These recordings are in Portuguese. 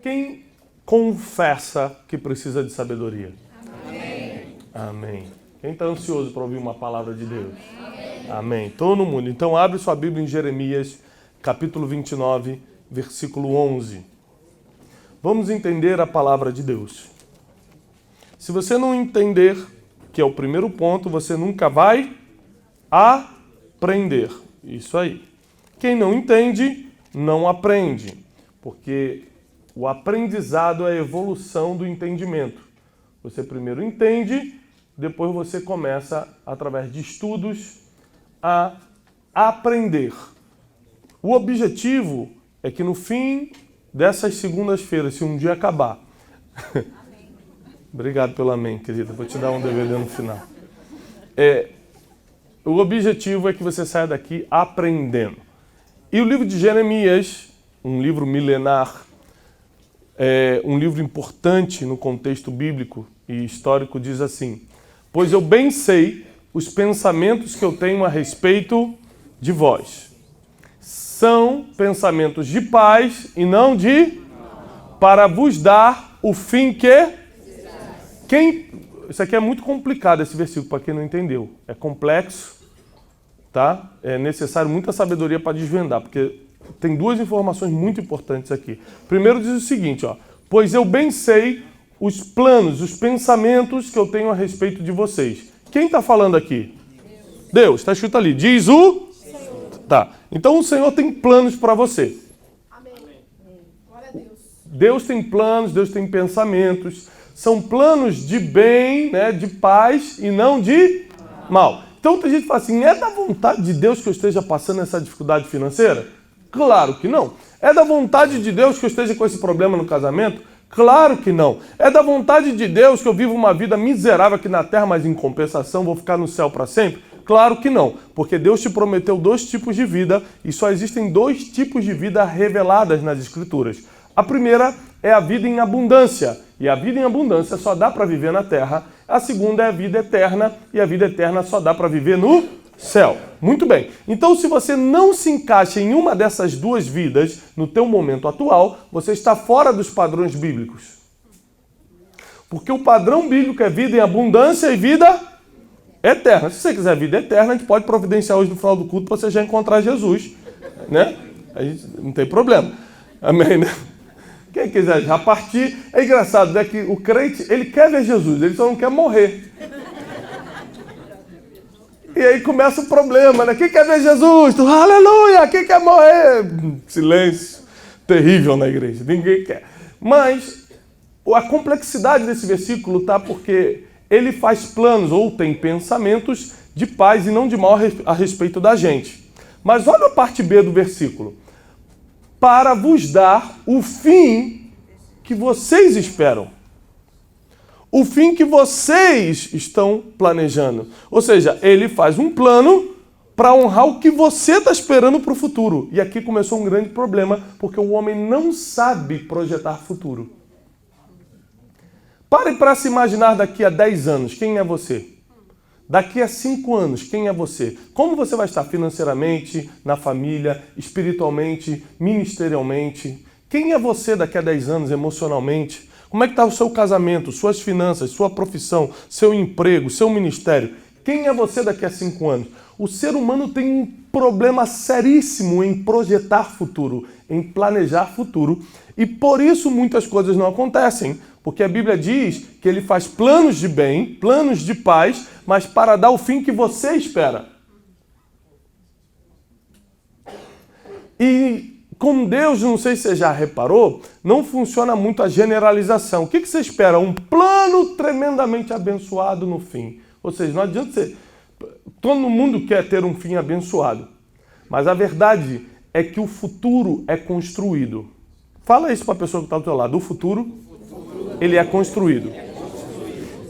Quem confessa que precisa de sabedoria? Amém. Amém. Quem está ansioso para ouvir uma palavra de Deus? Amém. Todo mundo. Então abre sua Bíblia em Jeremias, capítulo 29, versículo 11. Vamos entender a palavra de Deus. Se você não entender, que é o primeiro ponto, você nunca vai aprender. Isso aí. Quem não entende, não aprende. Porque o aprendizado é a evolução do entendimento. Você primeiro entende, depois você começa, através de estudos, a aprender. O objetivo é que no fim dessas segundas-feiras, se um dia acabar... Obrigado pelo amém, querida. Vou te dar um DVD no final. O objetivo é que você saia daqui aprendendo. E o livro de Jeremias, um livro milenar, um livro importante no contexto bíblico e histórico, diz assim: pois eu bem sei os pensamentos que eu tenho a respeito de vós. São pensamentos de paz e não de... para vos dar o fim que... Isso aqui é muito complicado, esse versículo, para quem não entendeu. É complexo, tá? É necessário muita sabedoria para desvendar, porque tem duas informações muito importantes aqui. Primeiro diz o seguinte, ó: pois eu bem sei os planos, os pensamentos que eu tenho a respeito de vocês. Quem está falando aqui? Deus. Está escrito ali. Diz o... Senhor. Tá. Então o Senhor tem planos para você. Amém. Glória a Deus. Deus tem planos, Deus tem pensamentos. São planos de bem, né, de paz e não de mal. Então tem gente que fala assim: é da vontade de Deus que eu esteja passando essa dificuldade financeira? Claro que não. É da vontade de Deus que eu esteja com esse problema no casamento? Claro que não. É da vontade de Deus que eu vivo uma vida miserável aqui na terra, mas em compensação vou ficar no céu para sempre? Claro que não. Porque Deus te prometeu 2 tipos de vida e só existem 2 tipos de vida reveladas nas Escrituras. A primeira é a vida em abundância. E a vida em abundância só dá para viver na terra. A segunda é a vida eterna. E a vida eterna só dá para viver no céu. Muito bem. Então, se você não se encaixa em uma dessas 2 vidas no teu momento atual, você está fora dos padrões bíblicos. Porque o padrão bíblico é vida em abundância e vida eterna. Se você quiser vida eterna, a gente pode providenciar hoje no final do culto para você já encontrar Jesus, né? A gente não tem problema. Amém, né? Quem quiser já partir, é engraçado, né, que o crente, ele quer ver Jesus, ele só não quer morrer. E aí começa o problema, né? Quem quer ver Jesus? Tu, aleluia! Quem quer morrer? Silêncio terrível na igreja, ninguém quer. Mas a complexidade desse versículo tá porque ele faz planos ou tem pensamentos de paz e não de mal a respeito da gente. Mas olha a parte B do versículo. Para vos dar o fim que vocês esperam. O fim que vocês estão planejando. Ou seja, ele faz um plano para honrar o que você está esperando para o futuro. E aqui começou um grande problema, porque o homem não sabe projetar futuro. Pare para se imaginar daqui a 10 anos, quem é você? Daqui a 5 anos, quem é você? Como você vai estar financeiramente, na família, espiritualmente, ministerialmente? Quem é você daqui a 10 anos emocionalmente? Como é que está o seu casamento, suas finanças, sua profissão, seu emprego, seu ministério? Quem é você daqui a 5 anos? O ser humano tem um problema seríssimo em projetar futuro, em planejar futuro. E por isso muitas coisas não acontecem. Porque a Bíblia diz que ele faz planos de bem, planos de paz, mas para dar o fim que você espera. E com Deus, não sei se você já reparou, não funciona muito a generalização. O que você espera? Um plano tremendamente abençoado no fim. Ou seja, não adianta você... Todo mundo quer ter um fim abençoado. Mas a verdade é que o futuro é construído. Fala isso para a pessoa que está ao teu lado. O futuro... ele é construído.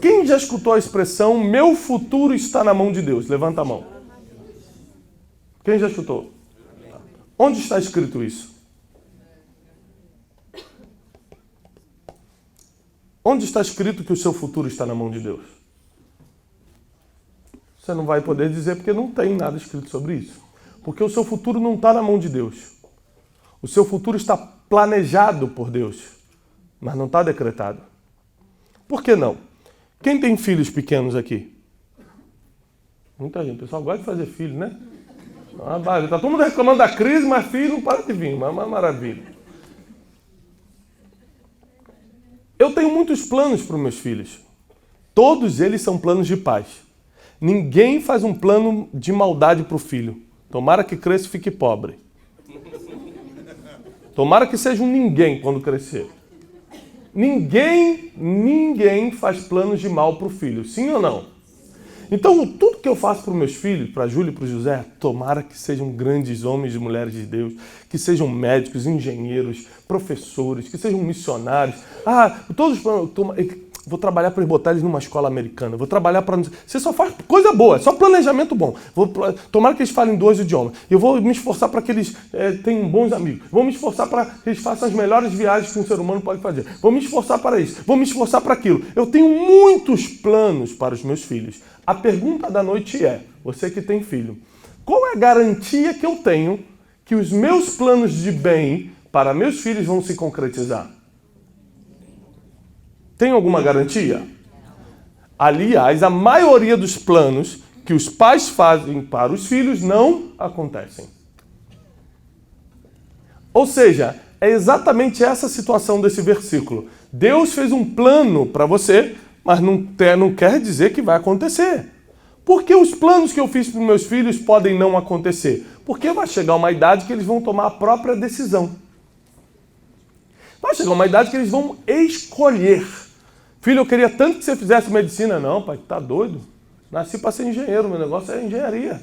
Quem já escutou a expressão meu futuro está na mão de Deus? Levanta a mão. Quem já escutou? Onde está escrito isso? Onde está escrito que o seu futuro está na mão de Deus? Você não vai poder dizer porque não tem nada escrito sobre isso. Porque o seu futuro não está na mão de Deus. O seu futuro está planejado por Deus. mas não está decretado. Por que não? Quem tem filhos pequenos aqui? Muita gente. O pessoal gosta de fazer filho, né? Está todo mundo reclamando da crise, mas filho não para de vir. Mas é uma maravilha. Eu tenho muitos planos para os meus filhos. Todos eles são planos de paz. Ninguém faz um plano de maldade para o filho. Tomara que cresça e fique pobre. Tomara que seja um ninguém quando crescer. Ninguém faz planos de mal para o filho. Sim ou não? Então, tudo que eu faço para os meus filhos, para a Júlia e para o José, tomara que sejam grandes homens e mulheres de Deus, que sejam médicos, engenheiros, professores, que sejam missionários. Todos os planos... Vou trabalhar para botar eles numa escola americana. Vou trabalhar para... Você só faz coisa boa, só planejamento bom. Tomara que eles falem 2 idiomas. Eu vou me esforçar para que eles tenham bons amigos. Vou me esforçar para que eles façam as melhores viagens que um ser humano pode fazer. Vou me esforçar para isso. Vou me esforçar para aquilo. Eu tenho muitos planos para os meus filhos. A pergunta da noite é, você que tem filho, qual é a garantia que eu tenho que os meus planos de bem para meus filhos vão se concretizar? Tem alguma garantia? Aliás, a maioria dos planos que os pais fazem para os filhos não acontecem. Ou seja, é exatamente essa situação desse versículo. Deus fez um plano para você, mas não quer dizer que vai acontecer. Por que os planos que eu fiz para os meus filhos podem não acontecer? Porque vai chegar uma idade que eles vão tomar a própria decisão. Vai chegar uma idade que eles vão escolher. Filho, eu queria tanto que você fizesse medicina. Não, pai, tá doido? Nasci para ser engenheiro, meu negócio é engenharia.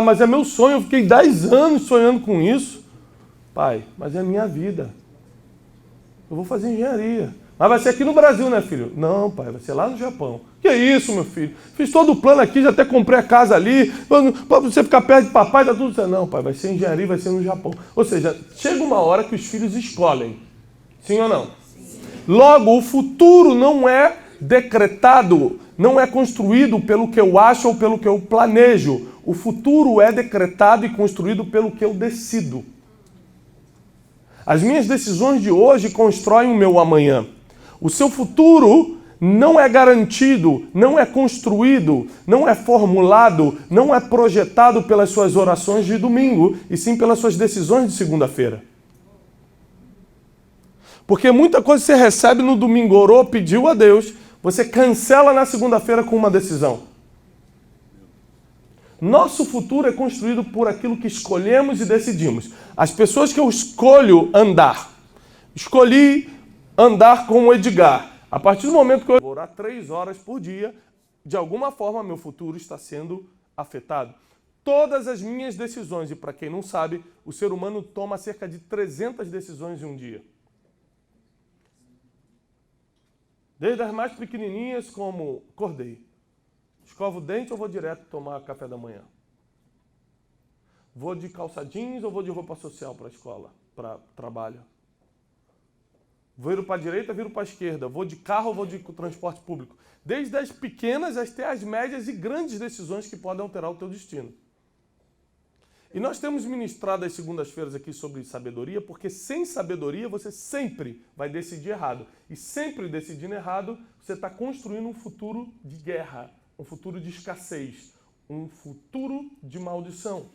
Mas é meu sonho, eu fiquei 10 anos sonhando com isso. Pai, mas é a minha vida. Eu vou fazer engenharia. Mas vai ser aqui no Brasil, né, filho? Não, pai, vai ser lá no Japão. Que isso, meu filho? Fiz todo o plano aqui, já até comprei a casa ali. Para você ficar perto de papai, tá tudo certo. Não, pai, vai ser engenharia, vai ser no Japão. Ou seja, chega uma hora que os filhos escolhem. Sim ou não? Logo, o futuro não é decretado, não é construído pelo que eu acho ou pelo que eu planejo. O futuro é decretado e construído pelo que eu decido. As minhas decisões de hoje constroem o meu amanhã. O seu futuro não é garantido, não é construído, não é formulado, não é projetado pelas suas orações de domingo, e sim pelas suas decisões de segunda-feira. Porque muita coisa você recebe no domingo, orou, pediu a Deus, você cancela na segunda-feira com uma decisão. Nosso futuro é construído por aquilo que escolhemos e decidimos. As pessoas que eu escolho andar. Escolhi andar com o Edgar. A partir do momento que eu vou orar 3 horas por dia, de alguma forma meu futuro está sendo afetado. Todas as minhas decisões, e para quem não sabe, o ser humano toma cerca de 300 decisões em um dia. Desde as mais pequenininhas, como acordei. Escovo o dente ou vou direto tomar café da manhã? Vou de calça jeans ou vou de roupa social para a escola, para trabalho? Viro para a direita, viro para a esquerda. Vou de carro ou vou de transporte público? Desde as pequenas até as médias e grandes decisões que podem alterar o teu destino. E nós temos ministrado às segundas-feiras aqui sobre sabedoria, porque sem sabedoria você sempre vai decidir errado. E sempre decidindo errado, você está construindo um futuro de guerra, um futuro de escassez, um futuro de maldição.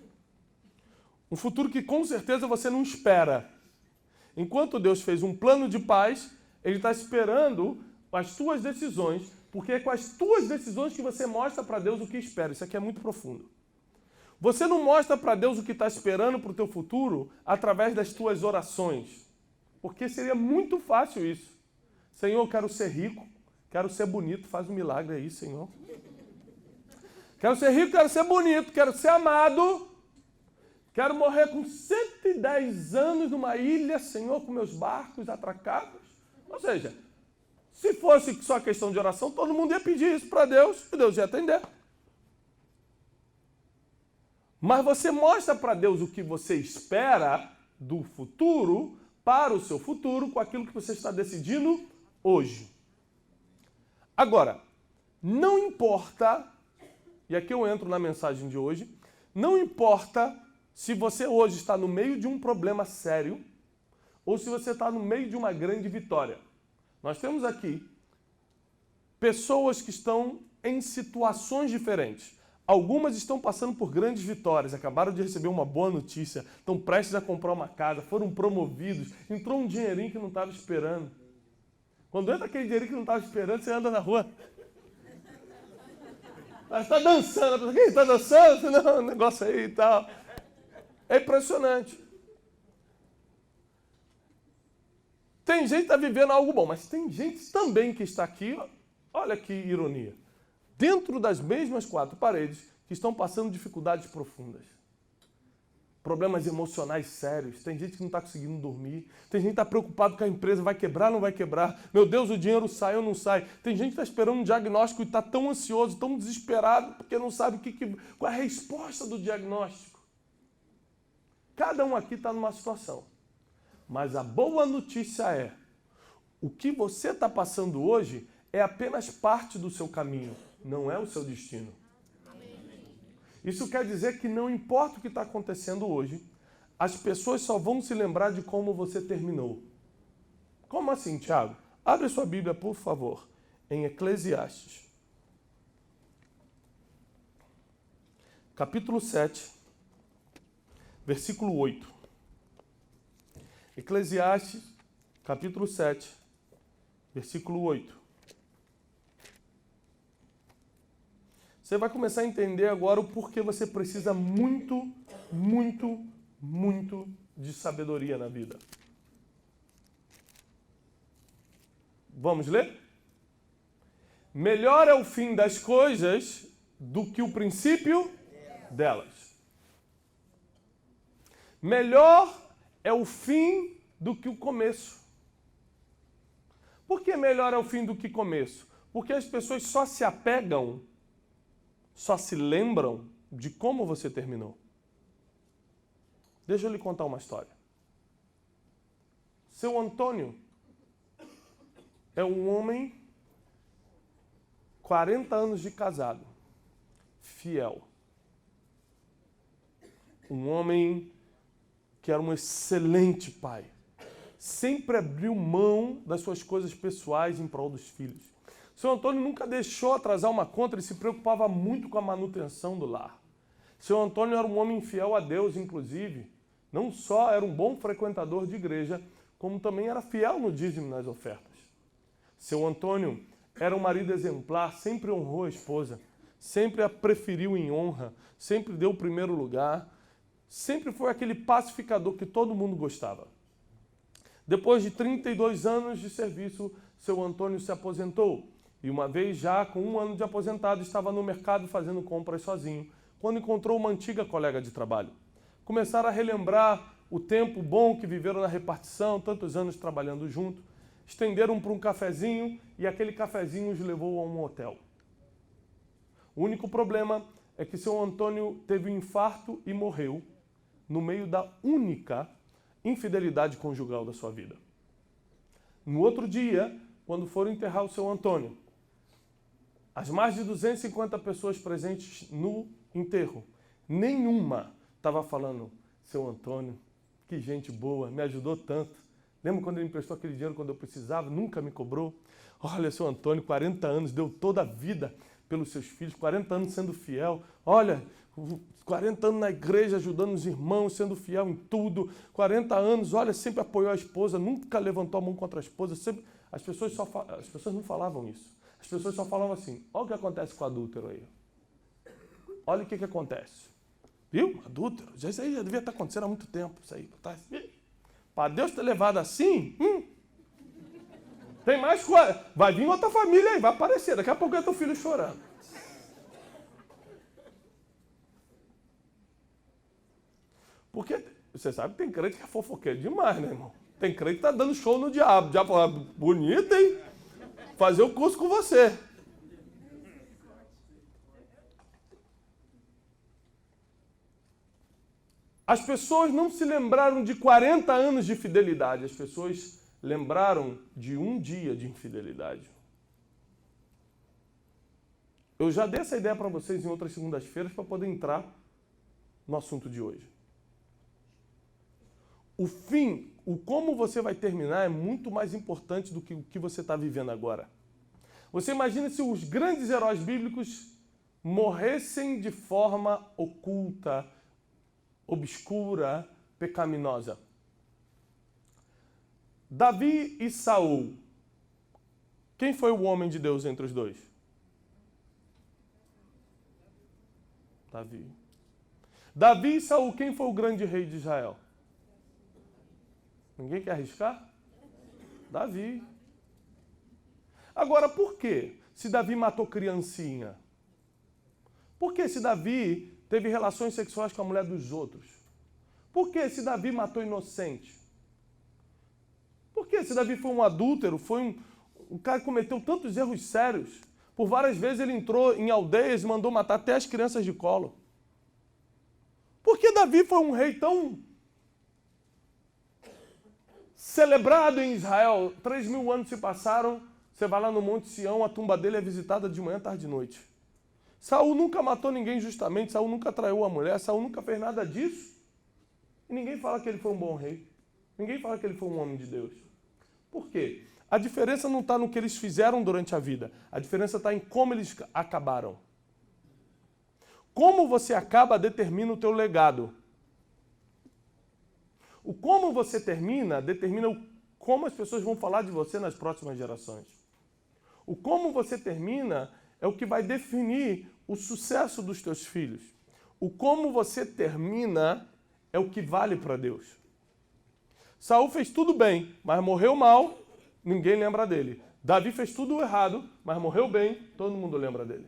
Um futuro que com certeza você não espera. Enquanto Deus fez um plano de paz, Ele está esperando as tuas decisões, porque é com as tuas decisões que você mostra para Deus o que espera. Isso aqui é muito profundo. Você não mostra para Deus o que está esperando para o teu futuro através das tuas orações. Porque seria muito fácil isso. Senhor, eu quero ser rico, quero ser bonito, faz um milagre aí, Senhor. Quero ser rico, quero ser bonito, quero ser amado. Quero morrer com 110 anos numa ilha, Senhor, com meus barcos atracados. Ou seja, se fosse só questão de oração, todo mundo ia pedir isso para Deus e Deus ia atender. Mas você mostra para Deus o que você espera do futuro, para o seu futuro, com aquilo que você está decidindo hoje. Agora, não importa, e aqui eu entro na mensagem de hoje, não importa se você hoje está no meio de um problema sério, ou se você está no meio de uma grande vitória. Nós temos aqui pessoas que estão em situações diferentes. Algumas estão passando por grandes vitórias, acabaram de receber uma boa notícia, estão prestes a comprar uma casa, foram promovidos, entrou um dinheirinho que não estava esperando. Quando entra aquele dinheirinho que não estava esperando, você anda na rua. Mas está dançando, quem está dançando? Não, negócio aí e tal. É impressionante. Tem gente que está vivendo algo bom, mas tem gente também que está aqui, olha que ironia, dentro das mesmas quatro paredes, que estão passando dificuldades profundas. Problemas emocionais sérios. Tem gente que não está conseguindo dormir. Tem gente que está preocupado com a empresa, vai quebrar ou não vai quebrar. Meu Deus, o dinheiro sai ou não sai. Tem gente que está esperando um diagnóstico e está tão ansioso, tão desesperado, porque não sabe qual é a resposta do diagnóstico. Cada um aqui está numa situação. Mas a boa notícia é, o que você está passando hoje é apenas parte do seu caminho, não é o seu destino. Isso quer dizer que não importa o que está acontecendo hoje, as pessoas só vão se lembrar de como você terminou. Como assim, Tiago? Abre sua Bíblia, por favor, em Eclesiastes. Capítulo 7, versículo 8. Eclesiastes, capítulo 7, versículo 8. Você vai começar a entender agora o porquê você precisa muito, muito, muito de sabedoria na vida. Vamos ler? Melhor é o fim das coisas do que o princípio delas. Melhor é o fim do que o começo. Por que melhor é o fim do que o começo? Porque as pessoas só se apegam, só se lembram de como você terminou. Deixa eu lhe contar uma história. Seu Antônio é um homem, 40 anos de casado, fiel. Um homem que era um excelente pai. Sempre abriu mão das suas coisas pessoais em prol dos filhos. Seu Antônio nunca deixou atrasar uma conta, ele se preocupava muito com a manutenção do lar. Seu Antônio era um homem fiel a Deus, inclusive. Não só era um bom frequentador de igreja, como também era fiel no dízimo e nas ofertas. Seu Antônio era um marido exemplar, sempre honrou a esposa, sempre a preferiu em honra, sempre deu o primeiro lugar, sempre foi aquele pacificador que todo mundo gostava. Depois de 32 anos de serviço, seu Antônio se aposentou. E uma vez já, com 1 ano de aposentado, estava no mercado fazendo compras sozinho, quando encontrou uma antiga colega de trabalho. Começaram a relembrar o tempo bom que viveram na repartição, tantos anos trabalhando junto. Estenderam para um cafezinho e aquele cafezinho os levou a um hotel. O único problema é que seu Antônio teve um infarto e morreu no meio da única infidelidade conjugal da sua vida. No outro dia, quando foram enterrar o seu Antônio, as mais de 250 pessoas presentes no enterro, nenhuma estava falando, seu Antônio, que gente boa, me ajudou tanto. Lembra quando ele me emprestou aquele dinheiro quando eu precisava, nunca me cobrou? Olha, seu Antônio, 40 anos, deu toda a vida pelos seus filhos, 40 anos sendo fiel. Olha, 40 anos na igreja, ajudando os irmãos, sendo fiel em tudo. 40 anos, olha, sempre apoiou a esposa, nunca levantou a mão contra a esposa. Sempre... As pessoas não falavam isso. As pessoas só falavam assim, olha o que acontece com o adúltero aí. Olha o que acontece. Viu? Adúltero. Isso aí já devia estar acontecendo há muito tempo. Isso aí. Para Deus ter levado assim, tem mais coisa. Vai vir outra família aí, vai aparecer. Daqui a pouco é teu filho chorando. Porque você sabe que tem crente que é fofoqueiro demais, né, irmão? Tem crente que tá dando show no diabo. O diabo fala, bonito, hein? Fazer o curso com você. As pessoas não se lembraram de 40 anos de fidelidade. As pessoas lembraram de um dia de infidelidade. Eu já dei essa ideia para vocês em outras segundas-feiras para poder entrar no assunto de hoje. O fim, o como você vai terminar é muito mais importante do que o que você está vivendo agora. Você imagina se os grandes heróis bíblicos morressem de forma oculta, obscura, pecaminosa. Davi e Saul. Quem foi o homem de Deus entre os dois? Davi. Davi e Saul, quem foi o grande rei de Israel? Ninguém quer arriscar? Davi. Agora, por quê? Se Davi matou criancinha? Por que se Davi teve relações sexuais com a mulher dos outros? Por que se Davi matou inocente? Por que se Davi foi um adúltero, foi um cara que cometeu tantos erros sérios? Por várias vezes ele entrou em aldeias e mandou matar até as crianças de colo. Por que Davi foi um rei tão celebrado em Israel? 3.000 anos se passaram, você vai lá no Monte Sião, a tumba dele é visitada de manhã, tarde e noite. Saul nunca matou ninguém justamente, Saul nunca traiu a mulher, Saul nunca fez nada disso. E ninguém fala que ele foi um bom rei. Ninguém fala que ele foi um homem de Deus. Por quê? A diferença não está no que eles fizeram durante a vida. A diferença está em como eles acabaram. Como você acaba determina o teu legado. O como você termina determina como as pessoas vão falar de você nas próximas gerações. O como você termina é o que vai definir o sucesso dos teus filhos. O como você termina é o que vale para Deus. Saul fez tudo bem, mas morreu mal, ninguém lembra dele. Davi fez tudo errado, mas morreu bem, todo mundo lembra dele.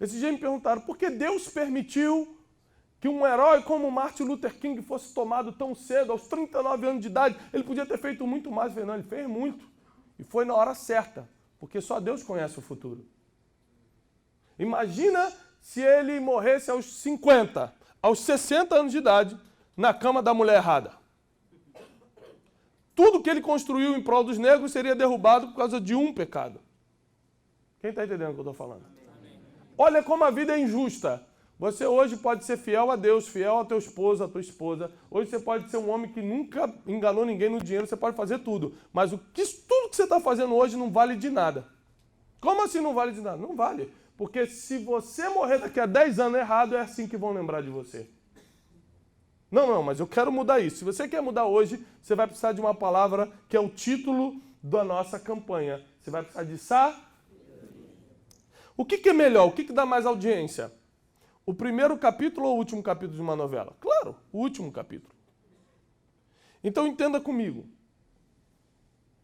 Esses dias me perguntaram por que Deus permitiu que um herói como Martin Luther King fosse tomado tão cedo, aos 39 anos de idade. Ele podia ter feito muito mais, Fernando, ele fez muito. E foi na hora certa, porque só Deus conhece o futuro. Imagina se ele morresse aos 50, aos 60 anos de idade, na cama da mulher errada. Tudo que ele construiu em prol dos negros seria derrubado por causa de um pecado. Quem está entendendo o que eu estou falando? Amém. Olha como a vida é injusta. Você hoje pode ser fiel a Deus, fiel ao teu esposo, à tua esposa. Hoje você pode ser um homem que nunca enganou ninguém no dinheiro, você pode fazer tudo. Mas tudo que você está fazendo hoje não vale de nada. Como assim não vale de nada? Não vale. Porque se você morrer daqui a 10 anos errado, é assim que vão lembrar de você. Não, mas eu quero mudar isso. Se você quer mudar hoje, você vai precisar de uma palavra que é o título da nossa campanha. Você vai precisar de O que é melhor? O que dá mais audiência? O primeiro capítulo ou o último capítulo de uma novela? Claro, o último capítulo. Então entenda comigo.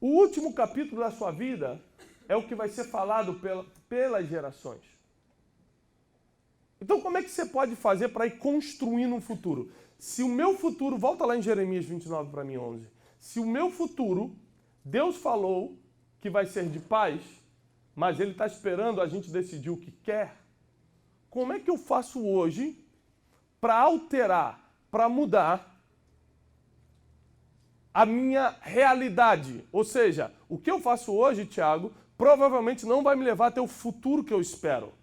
O último capítulo da sua vida é o que vai ser falado pelas gerações. Então como é que você pode fazer para ir construindo um futuro? Se o meu futuro, volta lá em Jeremias 29 para mim, 11. Se o meu futuro, Deus falou que vai ser de paz, mas Ele está esperando a gente decidir o que quer, como é que eu faço hoje para alterar, para mudar a minha realidade? Ou seja, o que eu faço hoje, Tiago, provavelmente não vai me levar até o futuro que eu espero.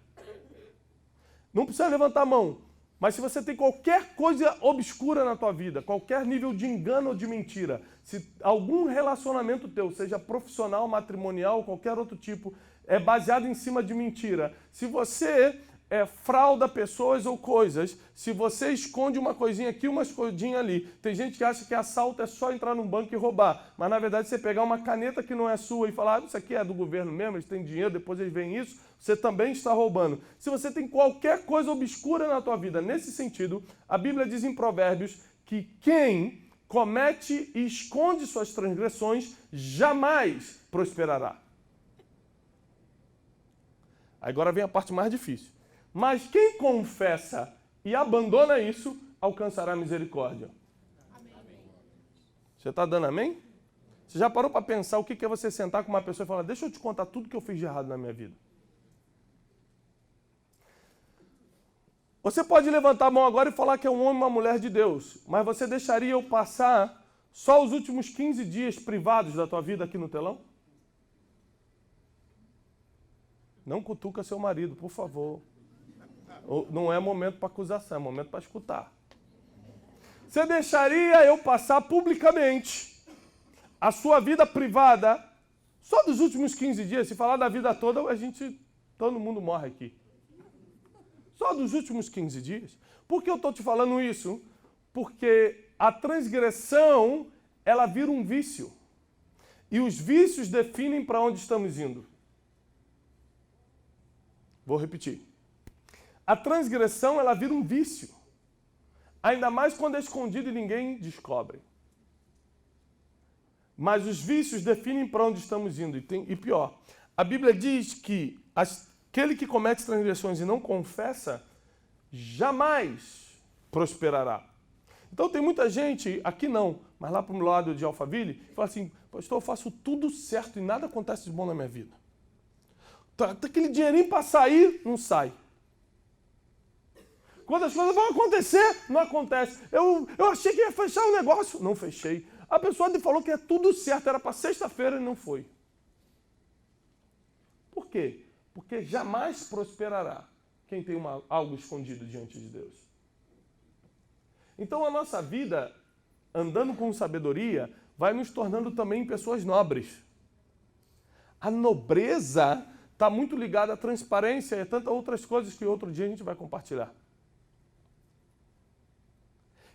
Não precisa levantar a mão. Mas se você tem qualquer coisa obscura na tua vida, qualquer nível de engano ou de mentira, se algum relacionamento teu, seja profissional, matrimonial, qualquer outro tipo, é baseado em cima de mentira, se você frauda pessoas ou coisas, se você esconde uma coisinha aqui, uma coisinha ali, tem gente que acha que assalto é só entrar num banco e roubar, mas na verdade você pegar uma caneta que não é sua e falar, isso aqui é do governo mesmo, eles têm dinheiro, depois eles veem isso, você também está roubando. Se você tem qualquer coisa obscura na tua vida, nesse sentido, a Bíblia diz em Provérbios que quem comete e esconde suas transgressões jamais prosperará. Agora vem a parte mais difícil. Mas quem confessa e abandona isso, alcançará misericórdia. Amém. Você está dando amém? Você já parou para pensar o que é você sentar com uma pessoa e falar, deixa eu te contar tudo que eu fiz de errado na minha vida? Você pode levantar a mão agora e falar que é um homem e uma mulher de Deus, mas você deixaria eu passar só os últimos 15 dias privados da tua vida aqui no telão? Não cutuca seu marido, por favor. Não é momento para acusação, é momento para escutar. Você deixaria eu passar publicamente a sua vida privada só dos últimos 15 dias? Se falar da vida toda, todo mundo morre aqui. Só dos últimos 15 dias? Por que eu estou te falando isso? Porque a transgressão, ela vira um vício. E os vícios definem para onde estamos indo. Vou repetir. A transgressão, ela vira um vício. Ainda mais quando é escondido e ninguém descobre. Mas os vícios definem para onde estamos indo. E pior, a Bíblia diz que aquele que comete transgressões e não confessa, jamais prosperará. Então tem muita gente, aqui não, mas lá para o lado de Alphaville, que fala assim, pastor, eu faço tudo certo e nada acontece de bom na minha vida. Tá aquele dinheirinho para sair, não sai. Quando as coisas vão acontecer, não acontece. Eu achei que ia fechar o negócio, não fechei. A pessoa falou que é tudo certo, era para sexta-feira e não foi. Por quê? Porque jamais prosperará quem tem algo escondido diante de Deus. Então a nossa vida, andando com sabedoria, vai nos tornando também pessoas nobres. A nobreza está muito ligada à transparência e a tantas outras coisas que outro dia a gente vai compartilhar.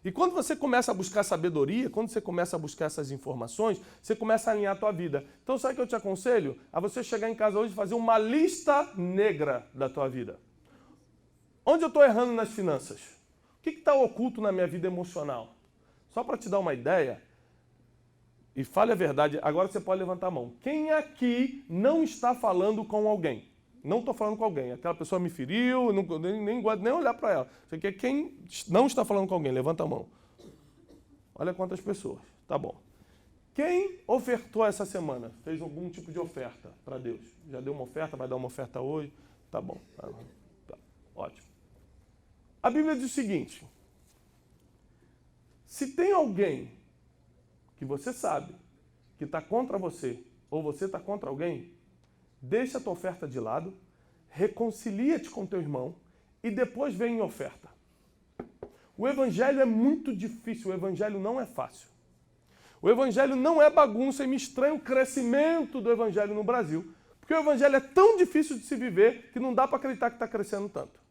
E quando você começa a buscar sabedoria, quando você começa a buscar essas informações, você começa a alinhar a tua vida. Então sabe o que eu te aconselho? A você chegar em casa hoje e fazer uma lista negra da tua vida. Onde eu estou errando nas finanças? O que está oculto na minha vida emocional? Só para te dar uma ideia, e fale a verdade, agora você pode levantar a mão. Quem aqui não está falando com alguém? Não estou falando com alguém. Aquela pessoa me feriu, nem gosto nem olhar para ela. Você quer quem não está falando com alguém? Levanta a mão. Olha quantas pessoas. Tá bom. Quem ofertou essa semana? Fez algum tipo de oferta para Deus? Já deu uma oferta? Vai dar uma oferta hoje? Tá bom. Tá. Ótimo. A Bíblia diz o seguinte. Se tem alguém que você sabe que está contra você, ou você está contra alguém, deixa a tua oferta de lado, reconcilia-te com teu irmão e depois vem em oferta. O evangelho é muito difícil, o evangelho não é fácil. O evangelho não é bagunça e me estranha o crescimento do evangelho no Brasil, porque o evangelho é tão difícil de se viver que não dá para acreditar que está crescendo tanto.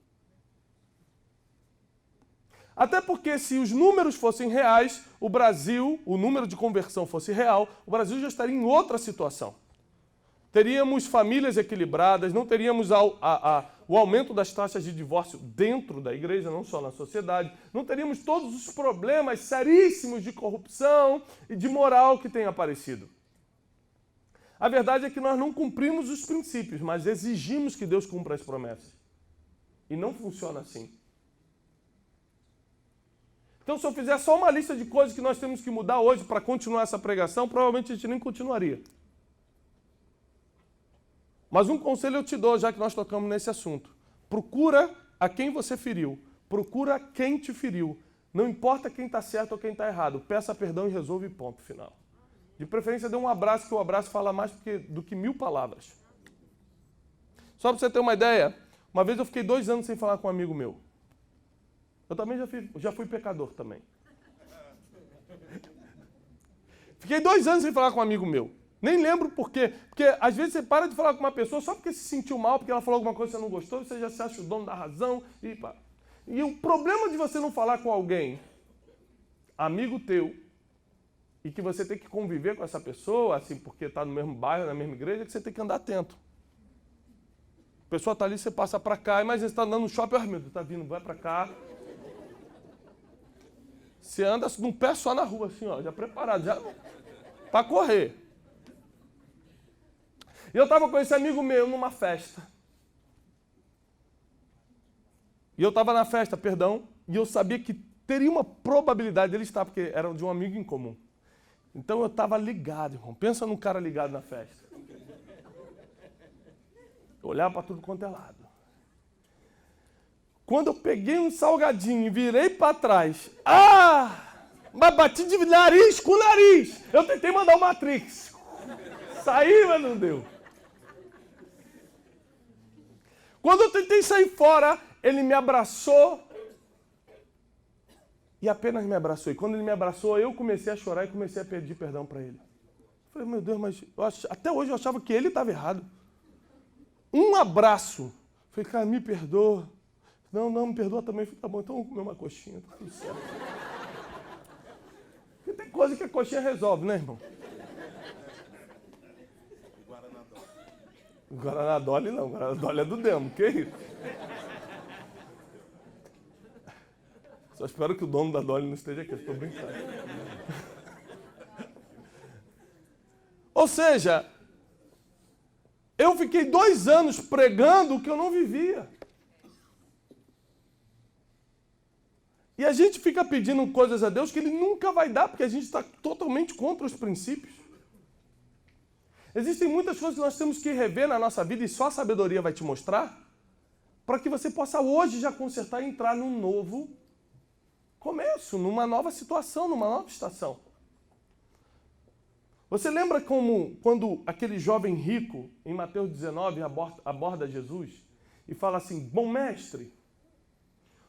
Até porque se os números fossem reais, o Brasil, o número de conversão fosse real, o Brasil já estaria em outra situação. Teríamos famílias equilibradas, não teríamos o aumento das taxas de divórcio dentro da igreja, não só na sociedade, não teríamos todos os problemas seríssimos de corrupção e de moral que tem aparecido. A verdade é que nós não cumprimos os princípios, mas exigimos que Deus cumpra as promessas. E não funciona assim. Então, se eu fizer só uma lista de coisas que nós temos que mudar hoje para continuar essa pregação, provavelmente a gente nem continuaria. Mas um conselho eu te dou, já que nós tocamos nesse assunto. Procura a quem você feriu. Procura quem te feriu. Não importa quem está certo ou quem está errado. Peça perdão e resolve, ponto final. De preferência, dê um abraço, que o abraço fala mais do que 1000 palavras. Só para você ter uma ideia, uma vez eu fiquei 2 anos sem falar com um amigo meu. Eu também já fui pecador também. Fiquei 2 anos sem falar com um amigo meu. Nem lembro por quê. Porque às vezes você para de falar com uma pessoa só porque se sentiu mal, porque ela falou alguma coisa que você não gostou, você já se acha o dono da razão. E o problema de você não falar com alguém, amigo teu, e que você tem que conviver com essa pessoa, assim, porque está no mesmo bairro, na mesma igreja, é que você tem que andar atento. A pessoa está ali, você passa para cá, imagina você está andando no shopping, meu Deus, está vindo, vai para cá. Você anda num pé só na rua, assim, ó, já preparado, já para correr. E eu estava com esse amigo meu numa festa. E eu estava na festa, e eu sabia que teria uma probabilidade dele estar, porque era de um amigo em comum. Então eu estava ligado, irmão. Pensa num cara ligado na festa. Eu olhava para tudo quanto é lado. Quando eu peguei um salgadinho e virei para trás, mas bati de nariz com nariz. Eu tentei mandar o Matrix. Saí, mas não deu. Quando eu tentei sair fora, ele me abraçou e apenas me abraçou. E quando ele me abraçou, eu comecei a chorar e comecei a pedir perdão para ele. Eu falei, meu Deus, mas até hoje eu achava que ele estava errado. Um abraço. Eu falei, cara, me perdoa. Não, me perdoa também. Eu falei, tá bom, então vamos comer uma coxinha, tá tudo certo. Porque tem coisa que a coxinha resolve, né, irmão? Guaraná Dolly não, Guaraná Dolly é do demo, que isso? Só espero que o dono da Dolly não esteja aqui, eu estou brincando. Ou seja, eu fiquei 2 anos pregando o que eu não vivia. E a gente fica pedindo coisas a Deus que Ele nunca vai dar, porque a gente está totalmente contra os princípios. Existem muitas coisas que nós temos que rever na nossa vida e só a sabedoria vai te mostrar, para que você possa hoje já consertar e entrar num novo começo, numa nova situação, numa nova estação. Você lembra como quando aquele jovem rico, em Mateus 19, aborda Jesus e fala assim, bom mestre,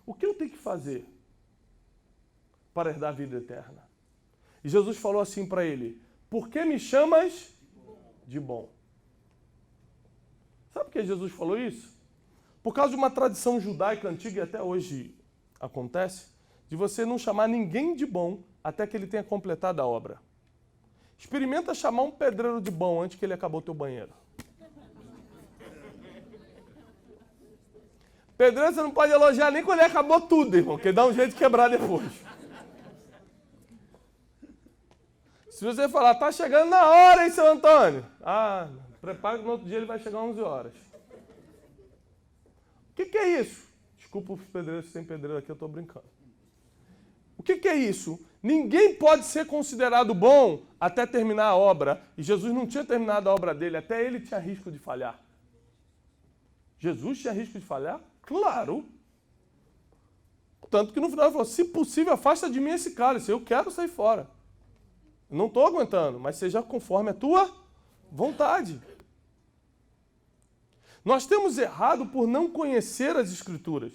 o que eu tenho que fazer para herdar a vida eterna? E Jesus falou assim para ele, por que me chamas de bom? Sabe por que Jesus falou isso? Por causa de uma tradição judaica antiga, e até hoje acontece, de você não chamar ninguém de bom até que ele tenha completado a obra. Experimenta chamar um pedreiro de bom antes que ele acabou o teu banheiro. Pedreiro você não pode elogiar nem quando ele acabou tudo, irmão, porque dá um jeito de quebrar depois. Se você falar, tá chegando na hora, hein, seu Antônio? Ah, prepara que no outro dia ele vai chegar às 11 horas. O que é isso? Desculpa os pedreiros, se tem pedreiro aqui, eu estou brincando. O que é isso? Ninguém pode ser considerado bom até terminar a obra. E Jesus não tinha terminado a obra dele, até ele tinha risco de falhar. Jesus tinha risco de falhar? Claro. Tanto que no final ele falou, se possível, afasta de mim esse cálice, eu quero sair fora. Não estou aguentando, mas seja conforme a tua vontade. Nós temos errado por não conhecer as Escrituras.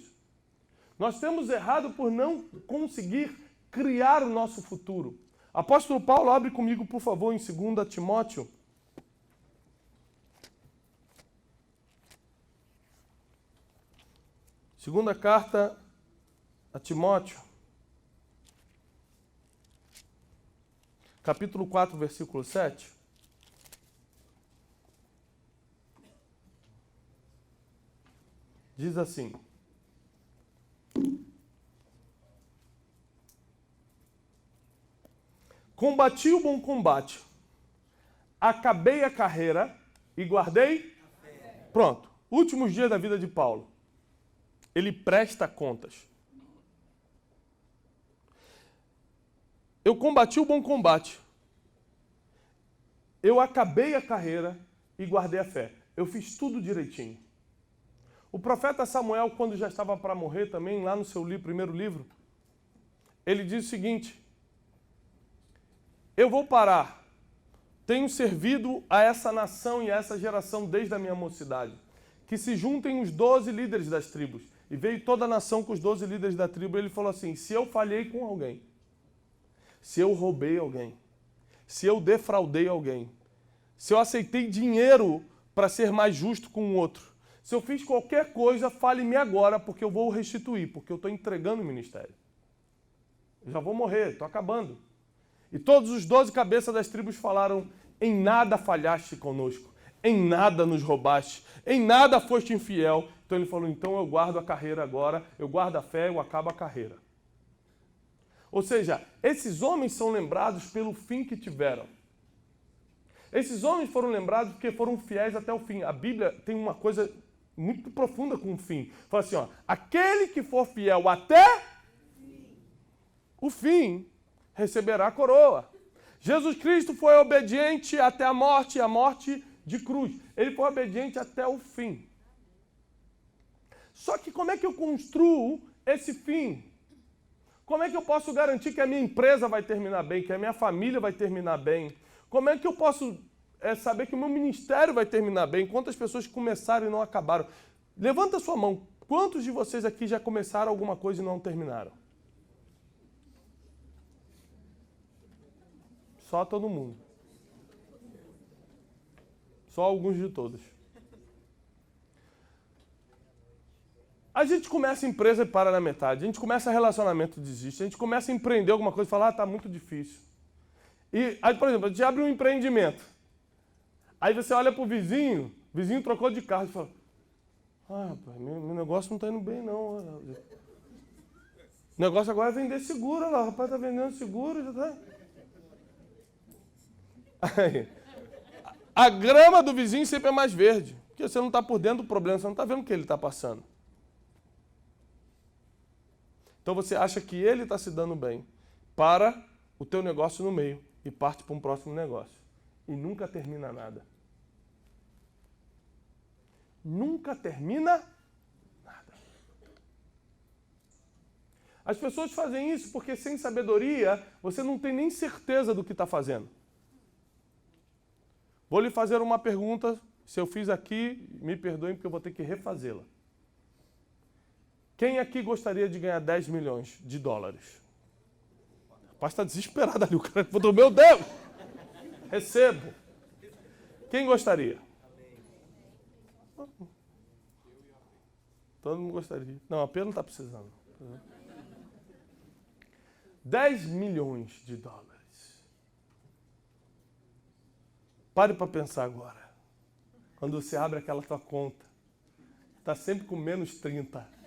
Nós temos errado por não conseguir criar o nosso futuro. Apóstolo Paulo, abre comigo, por favor, em 2 Timóteo. Segunda carta a Timóteo. Capítulo 4, versículo 7. Diz assim: combati o bom combate, acabei a carreira e guardei. Pronto, últimos dias da vida de Paulo. Ele presta contas. Eu combati o bom combate. Eu acabei a carreira e guardei a fé. Eu fiz tudo direitinho. O profeta Samuel, quando já estava para morrer também, lá no seu primeiro livro, ele diz o seguinte: eu vou parar. Tenho servido a essa nação e a essa geração desde a minha mocidade. Que se juntem os 12 líderes das tribos. E veio toda a nação com os 12 líderes da tribo. Ele falou assim, se eu falhei com alguém, se eu roubei alguém, se eu defraudei alguém, se eu aceitei dinheiro para ser mais justo com o outro, se eu fiz qualquer coisa, fale-me agora, porque eu vou restituir, porque eu estou entregando o ministério. Eu já vou morrer, estou acabando. E todos os 12 cabeças das tribos falaram, em nada falhaste conosco, em nada nos roubaste, em nada foste infiel. Então ele falou, então eu guardo a carreira agora, eu guardo a fé, eu acabo a carreira. Ou seja, esses homens são lembrados pelo fim que tiveram. Esses homens foram lembrados porque foram fiéis até o fim. A Bíblia tem uma coisa muito profunda com o fim. Fala assim, ó, aquele que for fiel até o fim, receberá a coroa. Jesus Cristo foi obediente até a morte de cruz. Ele foi obediente até o fim. Só que como é que eu construo esse fim? Como é que eu posso garantir que a minha empresa vai terminar bem, que a minha família vai terminar bem? Como é que eu posso saber que o meu ministério vai terminar bem? Quantas pessoas começaram e não acabaram? Levanta a sua mão. Quantos de vocês aqui já começaram alguma coisa e não terminaram? Só todo mundo. Só alguns de todos. A gente começa a empresa e para na metade. A gente começa relacionamento e desiste. A gente começa a empreender alguma coisa e fala, tá muito difícil. E aí, por exemplo, a gente abre um empreendimento. Aí você olha pro vizinho, o vizinho trocou de carro e fala, rapaz, meu negócio não está indo bem não. O negócio agora é vender seguro, olha lá, o rapaz está vendendo seguro, já tá. Aí, a grama do vizinho sempre é mais verde, porque você não está por dentro do problema, você não está vendo o que ele está passando. Então você acha que ele está se dando bem, para o teu negócio no meio e parte para um próximo negócio. E nunca termina nada. Nunca termina nada. As pessoas fazem isso porque sem sabedoria você não tem nem certeza do que está fazendo. Vou lhe fazer uma pergunta, se eu fiz aqui, me perdoem porque eu vou ter que refazê-la. Quem aqui gostaria de ganhar 10 milhões de dólares? O rapaz está desesperado ali, o cara falou, meu Deus! Recebo. Quem gostaria? Todo mundo gostaria. Não, a P não está precisando. 10 milhões de dólares. Pare para pensar agora. Quando você abre aquela tua conta, está sempre com menos 30.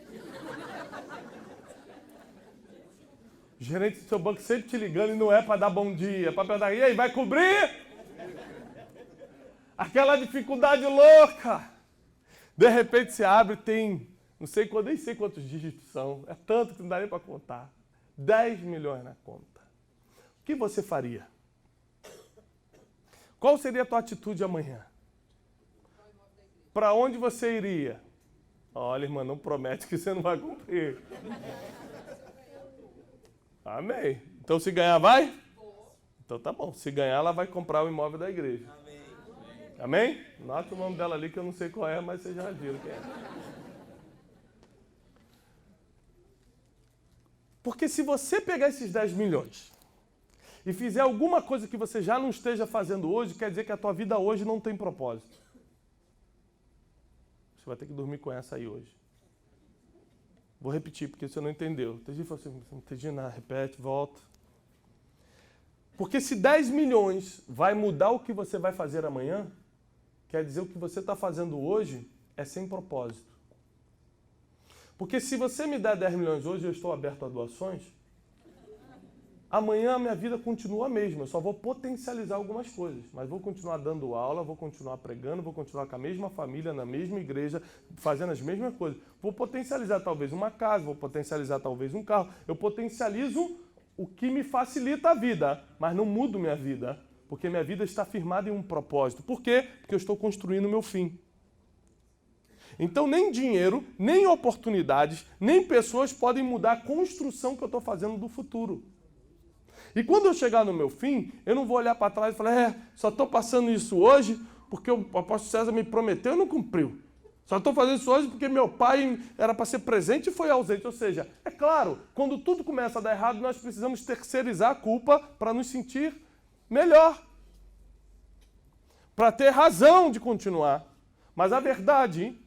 O gerente do seu banco sempre te ligando e não é para dar bom dia, é para perguntar, e aí, vai cobrir? Aquela dificuldade louca. De repente você abre e tem, nem sei quantos dígitos são, é tanto que não dá nem para contar. 10 milhões na conta. O que você faria? Qual seria a tua atitude amanhã? Para onde você iria? Olha, irmã, não promete que você não vai cumprir. Amém. Então se ganhar, vai? Então tá bom. Se ganhar, ela vai comprar o imóvel da igreja. Amém? Amém? Nota o nome dela ali que eu não sei qual é, mas vocês já viram quem é. Porque se você pegar esses 10 milhões e fizer alguma coisa que você já não esteja fazendo hoje, quer dizer que a tua vida hoje não tem propósito. Você vai ter que dormir com essa aí hoje. Vou repetir, porque você não entendeu. Entendi, falou assim, não entendi nada, repete, volta. Porque se 10 milhões vai mudar o que você vai fazer amanhã, quer dizer o que você está fazendo hoje é sem propósito. Porque se você me der 10 milhões hoje, eu estou aberto a doações, amanhã a minha vida continua a mesma, eu só vou potencializar algumas coisas, mas vou continuar dando aula, vou continuar pregando, vou continuar com a mesma família, na mesma igreja, fazendo as mesmas coisas. Vou potencializar talvez uma casa, vou potencializar talvez um carro, eu potencializo o que me facilita a vida, mas não mudo minha vida, porque minha vida está firmada em um propósito. Por quê? Porque eu estou construindo o meu fim. Então nem dinheiro, nem oportunidades, nem pessoas podem mudar a construção que eu estou fazendo do futuro. E quando eu chegar no meu fim, eu não vou olhar para trás e falar, só estou passando isso hoje porque o apóstolo César me prometeu e não cumpriu. Só estou fazendo isso hoje porque meu pai era para ser presente e foi ausente. Ou seja, é claro, quando tudo começa a dar errado, nós precisamos terceirizar a culpa para nos sentir melhor. Para ter razão de continuar. Mas a verdade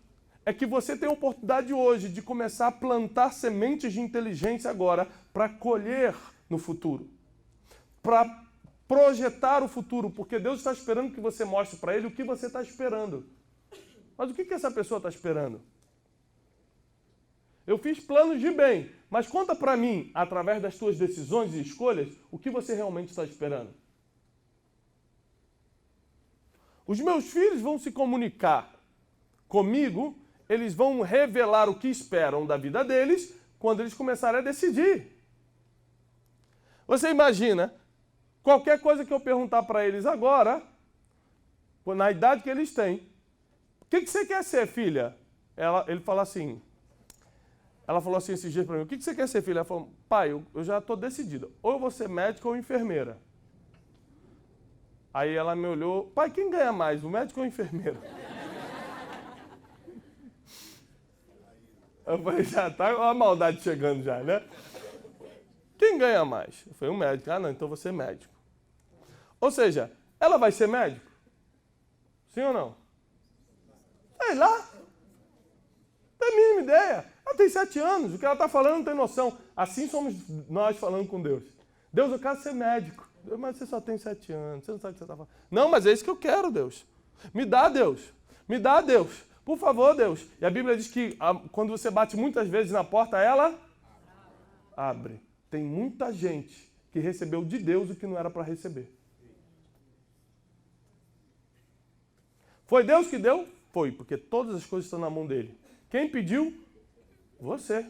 é que você tem a oportunidade hoje de começar a plantar sementes de inteligência agora para colher no futuro. Para projetar o futuro, porque Deus está esperando que você mostre para Ele o que você está esperando. Mas o que essa pessoa está esperando? Eu fiz planos de bem, mas conta para mim, através das tuas decisões e escolhas, o que você realmente está esperando. Os meus filhos vão se comunicar comigo, eles vão revelar o que esperam da vida deles quando eles começarem a decidir. Você imagina, qualquer coisa que eu perguntar para eles agora, na idade que eles têm, o que você quer ser, filha? Ele fala assim, ela falou assim esses dias para mim, o que você quer ser, filha? Ela falou, pai, eu já estou decidida, ou eu vou ser médica ou enfermeira. Aí ela me olhou, pai, quem ganha mais, o médico ou o enfermeiro? Eu falei, já tá a maldade chegando já, né? Quem ganha mais? Eu falei, o médico. Ah, não, então você é médico. Ou seja, ela vai ser médico? Sim ou não? Sei lá. Não tem a mínima ideia. Ela tem 7 anos, o que ela está falando não tem noção. Assim somos nós falando com Deus. Deus, eu quero ser médico. Deus, mas você só tem 7 anos, você não sabe o que você está falando. Não, mas é isso que eu quero, Deus. Me dá, Deus. Me dá, Deus. Por favor, Deus. E a Bíblia diz que quando você bate muitas vezes na porta, ela abre. Tem muita gente que recebeu de Deus o que não era para receber. Foi Deus que deu? Foi, porque todas as coisas estão na mão dele. Quem pediu? Você.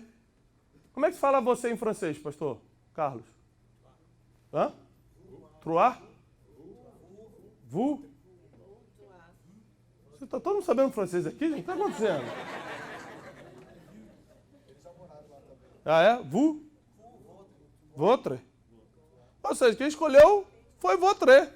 Como é que se fala você em francês, pastor Carlos? Hã? Trois? Vous? Você está todo mundo sabendo francês aqui, gente? O que está acontecendo? Ah, é? Vous? Votre? Ou seja, quem escolheu foi votre.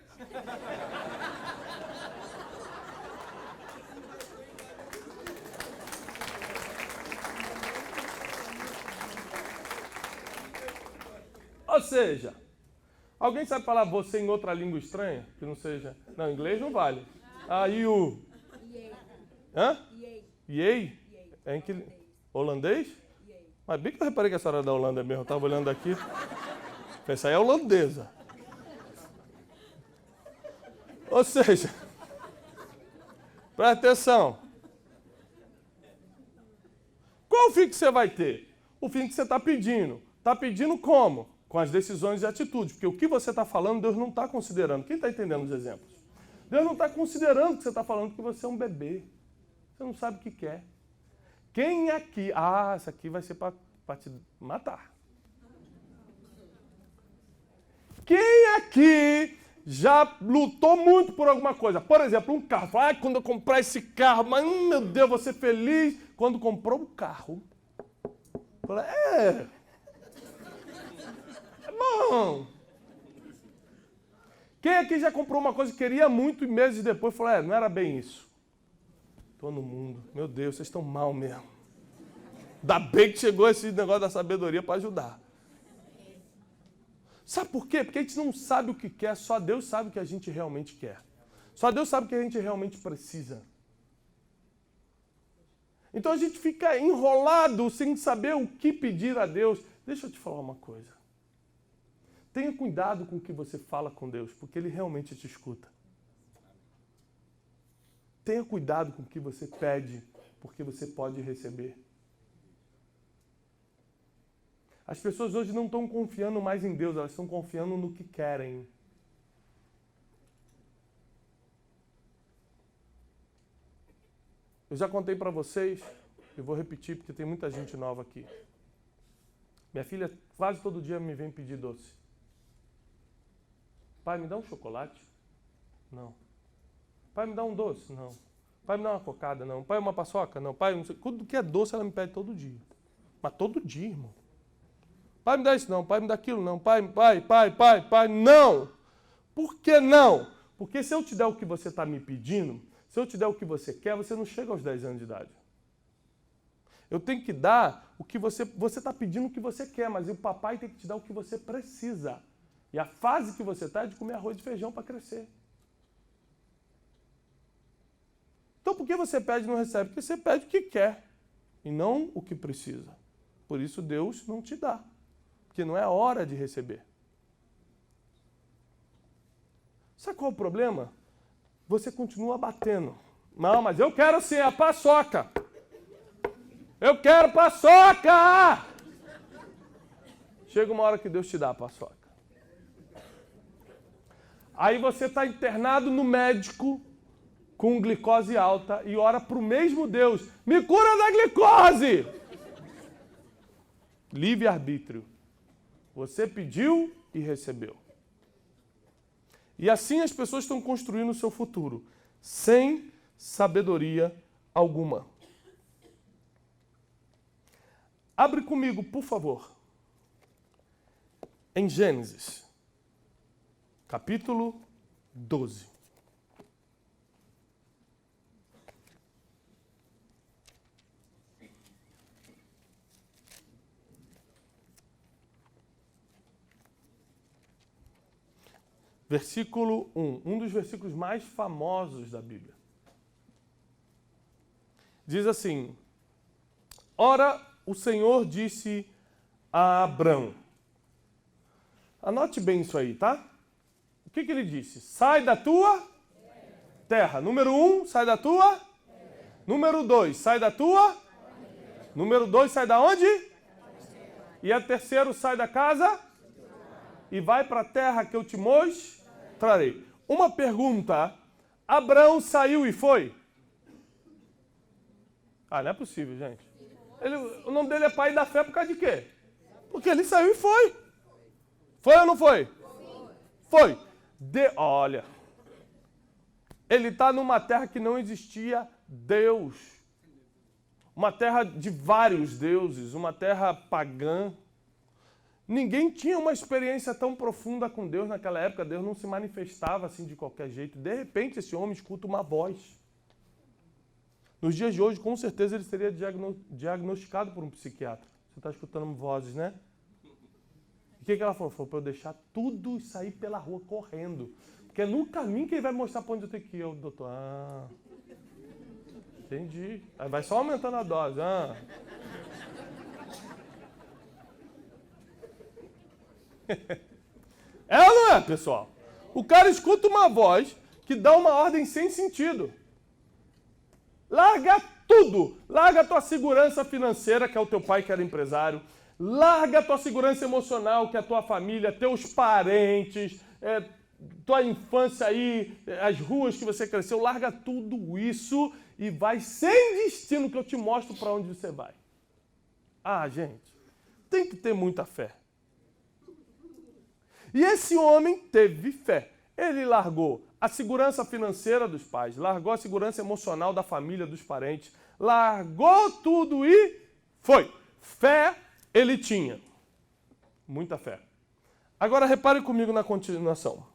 Ou seja, alguém sabe falar você em outra língua estranha? Que não seja... Não, inglês não vale. Ah, you. Hã? Yay? É em que... Holandês? Mas bem que eu reparei que essa era da Holanda mesmo. Eu estava olhando aqui. Essa aí é holandesa. Ou seja... Presta atenção. Qual o fim que você vai ter? O fim que você está pedindo. Está pedindo como? Com as decisões e atitudes. Porque o que você está falando, Deus não está considerando. Quem está entendendo os exemplos? Deus não está considerando que você está falando que você é um bebê. Você não sabe o que quer. Quem aqui... Ah, isso aqui vai ser para te matar. Quem aqui já lutou muito por alguma coisa? Por exemplo, um carro. Ah, quando eu comprar esse carro, mas meu Deus, vou ser feliz. Quando comprou o carro. Falei, bom. Quem aqui já comprou uma coisa que queria muito e meses depois falou, não era bem isso. Todo mundo. Meu Deus, vocês estão mal mesmo. Ainda bem que chegou esse negócio da sabedoria para ajudar. Sabe por quê? Porque a gente não sabe o que quer, só Deus sabe o que a gente realmente quer. Só Deus sabe o que a gente realmente precisa. Então a gente fica enrolado sem saber o que pedir a Deus. Deixa eu te falar uma coisa. Tenha cuidado com o que você fala com Deus, porque Ele realmente te escuta. Tenha cuidado com o que você pede, porque você pode receber. As pessoas hoje não estão confiando mais em Deus, elas estão confiando no que querem. Eu já contei para vocês, eu vou repetir porque tem muita gente nova aqui. Minha filha quase todo dia me vem pedir doce. Pai, me dá um chocolate? Não. Pai, me dá um doce? Não. Pai, me dá uma cocada? Não. Pai, uma paçoca? Não. Pai, não sei. Tudo que é doce ela me pede todo dia. Mas todo dia, irmão. Pai, me dá isso não. Pai, me dá aquilo não. Pai, não. Por que não? Porque se eu te der o que você está me pedindo, se eu te der o que você quer, você não chega aos 10 anos de idade. Eu tenho que dar o que você está pedindo o que você quer, mas o papai tem que te dar o que você precisa. E a fase que você está é de comer arroz e feijão para crescer. Então por que você pede e não recebe? Porque você pede o que quer e não o que precisa. Por isso Deus não te dá. Porque não é a hora de receber. Sabe qual é o problema? Você continua batendo. Não, mas eu quero sim a paçoca. Eu quero paçoca! Chega uma hora que Deus te dá a paçoca. Aí você está internado no médico com glicose alta e ora para o mesmo Deus. Me cura da glicose! Livre-arbítrio. Você pediu e recebeu. E assim as pessoas estão construindo o seu futuro, sem sabedoria alguma. Abre comigo, por favor, em Gênesis, capítulo 12. Versículo 1, um dos versículos mais famosos da Bíblia. Diz assim: Ora, o Senhor disse a Abrão. Anote bem isso aí, tá? O que ele disse? Sai da tua terra. Número 1, sai da tua. Número 2, sai da tua. Número 2, sai da onde? E a terceiro, sai da casa e vai para a terra que eu te mostrarei. Uma pergunta: Abraão saiu e foi? Ah, não é possível, gente. O nome dele é pai da fé por causa de quê? Porque ele saiu e foi. Foi ou não foi? Foi. Olha, ele está numa terra que não existia Deus. Uma terra de vários deuses, uma terra pagã. Ninguém tinha uma experiência tão profunda com Deus naquela época. Deus não se manifestava assim de qualquer jeito. De repente, esse homem escuta uma voz. Nos dias de hoje, com certeza, ele seria diagnosticado por um psiquiatra. Você está escutando vozes, né? O que ela falou? Falou para eu deixar tudo e sair pela rua correndo. Porque é no caminho que ele vai mostrar para onde eu tenho que ir. Eu, doutor, entendi. Aí vai só aumentando a dose. É ou não é, pessoal? O cara escuta uma voz que dá uma ordem sem sentido. Larga tudo. Larga a tua segurança financeira, que é o teu pai que era empresário. Larga a tua segurança emocional, que é a tua família, teus parentes, tua infância aí, as ruas que você cresceu. Larga tudo isso e vai sem destino, que eu te mostro para onde você vai. Ah, gente, tem que ter muita fé. E esse homem teve fé. Ele largou a segurança financeira dos pais, largou a segurança emocional da família, dos parentes, largou tudo e foi. Fé ele tinha. Muita fé. Agora repare comigo na continuação.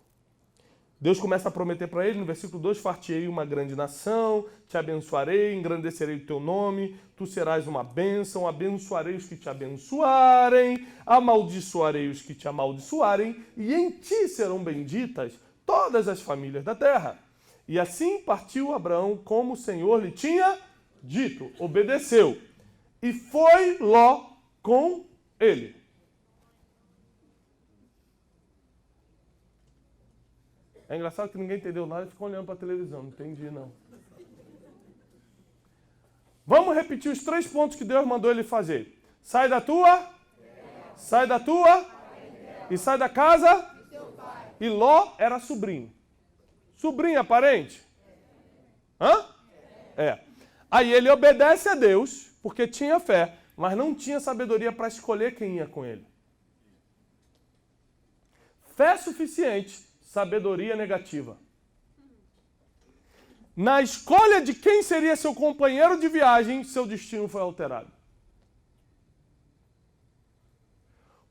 Deus começa a prometer para ele, no versículo 2, far-te-ei uma grande nação, te abençoarei, engrandecerei o teu nome, tu serás uma bênção, abençoarei os que te abençoarem, amaldiçoarei os que te amaldiçoarem, e em ti serão benditas todas as famílias da terra. E assim partiu Abraão como o Senhor lhe tinha dito, obedeceu, e foi Ló com ele. É engraçado que ninguém entendeu nada e ficou olhando para a televisão. Não entendi, não. Vamos repetir os 3 pontos que Deus mandou ele fazer. Sai da tua, sai da tua e sai da casa. E Ló era sobrinho. Sobrinho é parente? Hã? É. Aí ele obedece a Deus porque tinha fé, mas não tinha sabedoria para escolher quem ia com ele. Fé suficiente, sabedoria negativa. Na escolha de quem seria seu companheiro de viagem, seu destino foi alterado.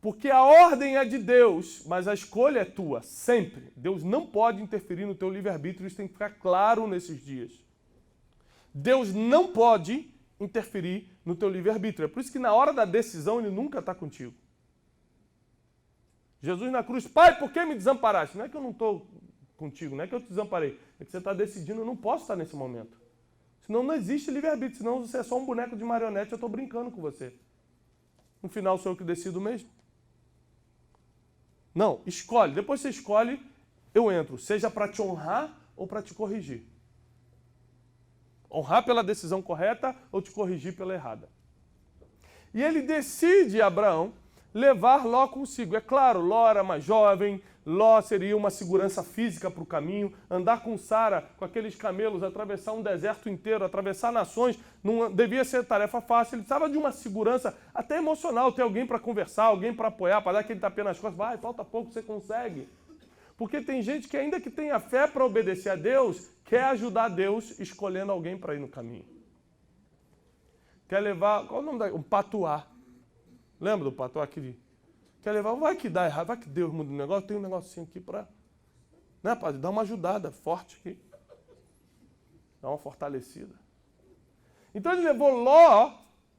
Porque a ordem é de Deus, mas a escolha é tua, sempre. Deus não pode interferir no teu livre-arbítrio, isso tem que ficar claro nesses dias. Deus não pode interferir no teu livre-arbítrio. É por isso que na hora da decisão ele nunca está contigo. Jesus na cruz, Pai, por que me desamparaste? Não é que eu não estou contigo, não é que eu te desamparei. É que você está decidindo, eu não posso estar nesse momento. Senão não existe livre-arbítrio, senão você é só um boneco de marionete, eu estou brincando com você. No final sou eu que decido mesmo. Não, escolhe. Depois você escolhe, eu entro. Seja para te honrar ou para te corrigir. Honrar pela decisão correta ou te corrigir pela errada. E ele decide, Abraão, levar Ló consigo. É claro, Ló era mais jovem, Ló seria uma segurança física para o caminho, andar com Sara, com aqueles camelos, atravessar um deserto inteiro, atravessar nações, não devia ser tarefa fácil. Ele precisava de uma segurança até emocional, ter alguém para conversar, alguém para apoiar, para dar aquele tapinha nas costas. Vai, falta pouco, você consegue. Porque tem gente que ainda que tenha fé para obedecer a Deus, quer ajudar Deus escolhendo alguém para ir no caminho. Quer levar, qual é o nome daquele? Um patuá. Lembra do patuá que quer levar? Vai que dá errado, vai que Deus muda o negócio, tem um negocinho aqui para, né, padre, dar uma ajudada forte aqui. Dar uma fortalecida. Então ele levou Ló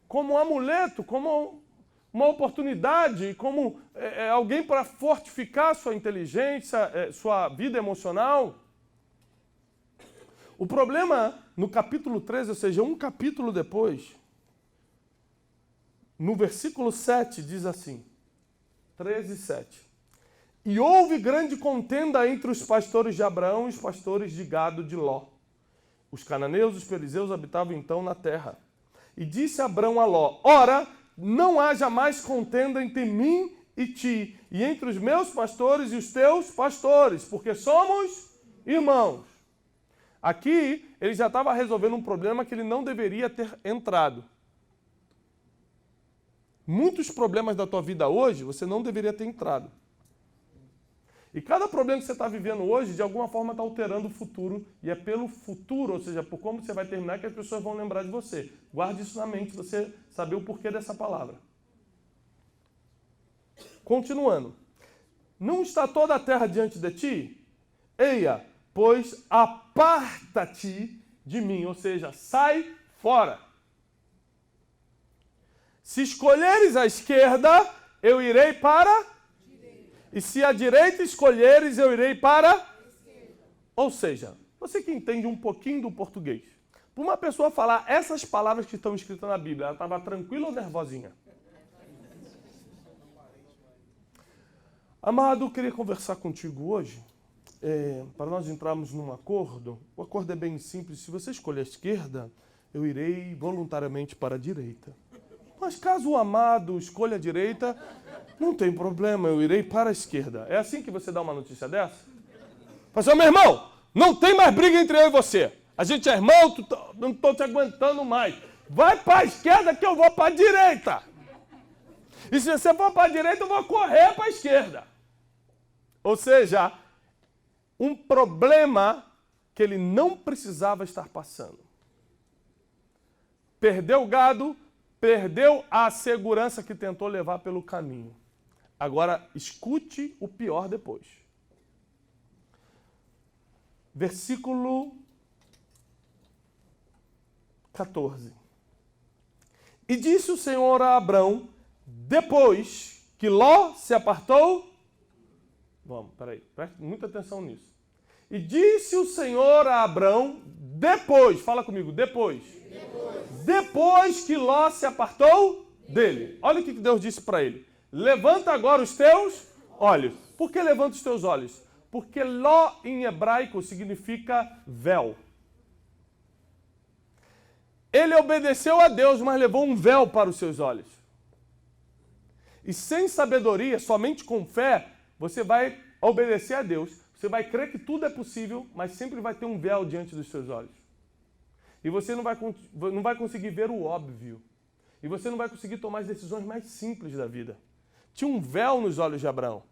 como um amuleto, como uma oportunidade, como alguém para fortificar sua inteligência, sua vida emocional. O problema, no capítulo 13, ou seja, um capítulo depois, no versículo 7, diz assim, 13, 7. E houve grande contenda entre os pastores de Abraão e os pastores de gado de Ló. Os cananeus e os perizeus habitavam então na terra. E disse Abraão a Ló, ora, não haja mais contenda entre mim e ti, e entre os meus pastores e os teus pastores, porque somos irmãos. Aqui, ele já estava resolvendo um problema que ele não deveria ter entrado. Muitos problemas da tua vida hoje, você não deveria ter entrado. E cada problema que você está vivendo hoje, de alguma forma está alterando o futuro. E é pelo futuro, ou seja, por como você vai terminar, que as pessoas vão lembrar de você. Guarde isso na mente, você saber o porquê dessa palavra. Continuando. Não está toda a terra diante de ti? Eia, pois aparta-te de mim, ou seja, sai fora. Se escolheres a esquerda, eu irei para... E se a direita escolheres, eu irei para... Esquerda. Ou seja, você que entende um pouquinho do português, para uma pessoa falar essas palavras que estão escritas na Bíblia, ela estava tranquila ou nervosinha? Amado, eu queria conversar contigo hoje, para nós entrarmos num acordo. O acordo é bem simples. Se você escolher a esquerda, eu irei voluntariamente para a direita. Mas caso o amado escolha a direita, não tem problema, eu irei para a esquerda. É assim que você dá uma notícia dessa? Fala assim, meu irmão, não tem mais briga entre eu e você. A gente é irmão, não estou te aguentando mais. Vai para a esquerda que eu vou para a direita. E se você for para a direita, eu vou correr para a esquerda. Ou seja, um problema que ele não precisava estar passando. Perdeu o gado, perdeu a segurança que tentou levar pelo caminho. Agora, escute o pior depois. Versículo 14. E disse o Senhor a Abrão, depois que Ló se apartou... Vamos, peraí, preste muita atenção nisso. E disse o Senhor a Abrão, depois, fala comigo, depois que Ló se apartou dele. Olha o que Deus disse para ele. Levanta agora os teus olhos. Por que levanta os teus olhos? Porque Ló em hebraico significa véu. Ele obedeceu a Deus, mas levou um véu para os seus olhos. E sem sabedoria, somente com fé, você vai obedecer a Deus. Você vai crer que tudo é possível, mas sempre vai ter um véu diante dos seus olhos. E você não vai conseguir ver o óbvio. E você não vai conseguir tomar as decisões mais simples da vida. Tinha um véu nos olhos de Abraão.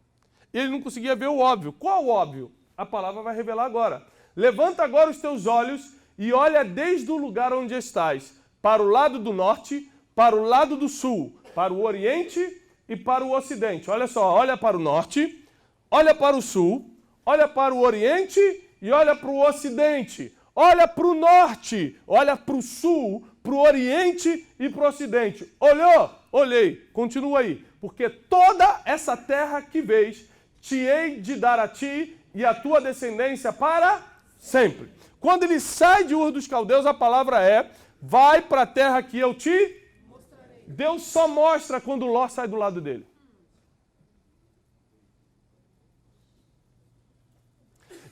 E ele não conseguia ver o óbvio. Qual o óbvio? A palavra vai revelar agora. Levanta agora os teus olhos e olha desde o lugar onde estás, para o lado do norte, para o lado do sul, para o oriente e para o ocidente. Olha só, olha para o norte, olha para o sul, olha para o oriente e olha para o ocidente. Olha para o norte, olha para o sul, para o oriente e para o ocidente. Olhou? Olhei. Continua aí. Porque toda essa terra que vês, te hei de dar a ti e a tua descendência para sempre. Quando ele sai de Ur dos Caldeus, a palavra é, vai para a terra que eu te mostrarei. Deus só mostra quando Ló sai do lado dele.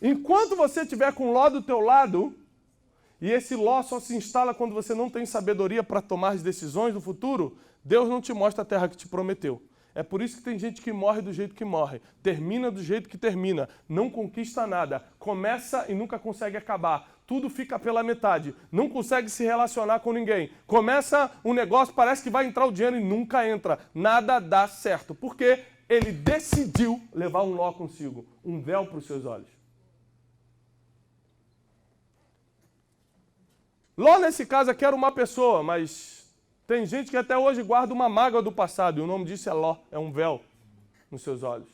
Enquanto você estiver com Ló do teu lado, e esse Ló só se instala quando você não tem sabedoria para tomar as decisões do futuro, Deus não te mostra a terra que te prometeu. É por isso que tem gente que morre do jeito que morre, termina do jeito que termina, não conquista nada, começa e nunca consegue acabar, tudo fica pela metade, não consegue se relacionar com ninguém, começa um negócio, parece que vai entrar o dinheiro e nunca entra, nada dá certo, porque ele decidiu levar um Ló consigo, um véu para os seus olhos. Ló, nesse caso aqui, era uma pessoa, mas tem gente que até hoje guarda uma mágoa do passado, e o nome disso é Ló, é um véu nos seus olhos.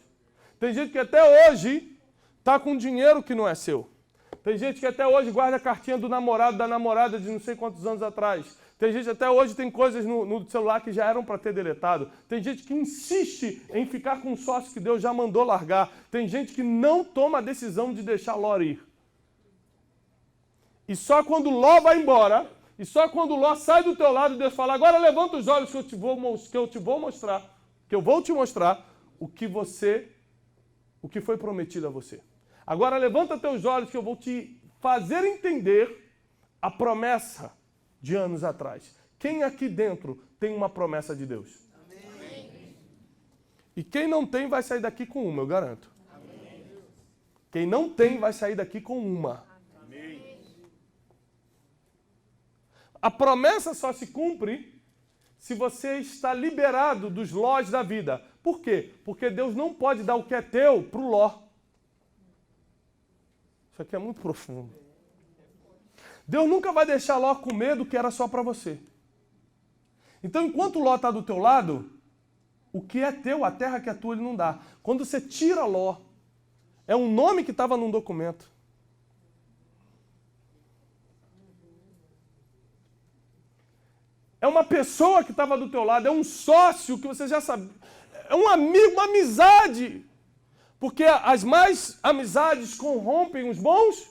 Tem gente que até hoje está com dinheiro que não é seu. Tem gente que até hoje guarda a cartinha do namorado, da namorada de não sei quantos anos atrás. Tem gente que até hoje tem coisas no celular que já eram para ter deletado. Tem gente que insiste em ficar com um sócio que Deus já mandou largar. Tem gente que não toma a decisão de deixar Ló ir. E só quando Ló vai embora, e só quando Ló sai do teu lado, Deus fala, agora levanta os olhos que eu vou te mostrar o que foi prometido a você. Agora levanta teus olhos que eu vou te fazer entender a promessa de anos atrás. Quem aqui dentro tem uma promessa de Deus? Amém. E quem não tem vai sair daqui com uma, eu garanto. Amém. Quem não tem vai sair daqui com uma. Amém. A promessa só se cumpre se você está liberado dos lós da vida. Por quê? Porque Deus não pode dar o que é teu para o Ló. Isso aqui é muito profundo. Deus nunca vai deixar Ló com medo que era só para você. Então, enquanto Ló está do teu lado, o que é teu, a terra que é tua, ele não dá. Quando você tira Ló, é um nome que estava num documento. É uma pessoa que estava do teu lado, é um sócio que você já sabe, é um amigo, uma amizade. Porque as más amizades corrompem os bons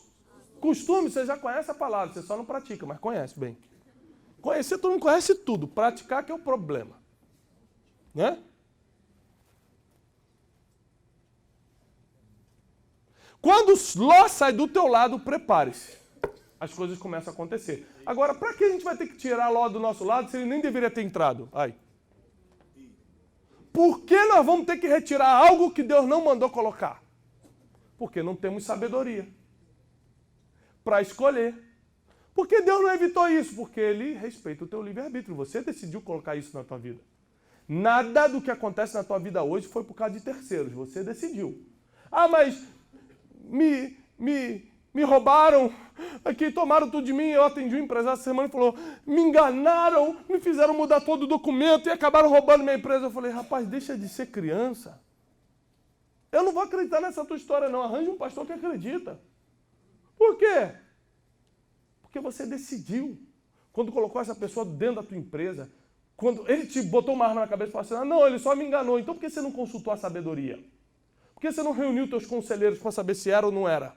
costumes. Você já conhece a palavra, você só não pratica, mas conhece bem. Conhecer, todo mundo conhece tudo. Praticar que é o problema. Né? Quando Ló sai do teu lado, prepare-se. As coisas começam a acontecer. Agora, para que a gente vai ter que tirar Ló do nosso lado se ele nem deveria ter entrado? Ai. Por que nós vamos ter que retirar algo que Deus não mandou colocar? Porque não temos sabedoria para escolher. Por que Deus não evitou isso? Porque Ele respeita o teu livre-arbítrio. Você decidiu colocar isso na tua vida. Nada do que acontece na tua vida hoje foi por causa de terceiros. Você decidiu. Ah, mas me roubaram, aqui tomaram tudo de mim. Eu atendi um empresário essa semana e falou, me enganaram, me fizeram mudar todo o documento e acabaram roubando minha empresa. Eu falei, rapaz, deixa de ser criança. Eu não vou acreditar nessa tua história não. Arranje um pastor que acredita. Por quê? Porque você decidiu. Quando colocou essa pessoa dentro da tua empresa, quando ele te botou uma arma na cabeça e falou assim, não, ele só me enganou. Então por que você não consultou a sabedoria? Por que você não reuniu teus conselheiros para saber se era ou não era?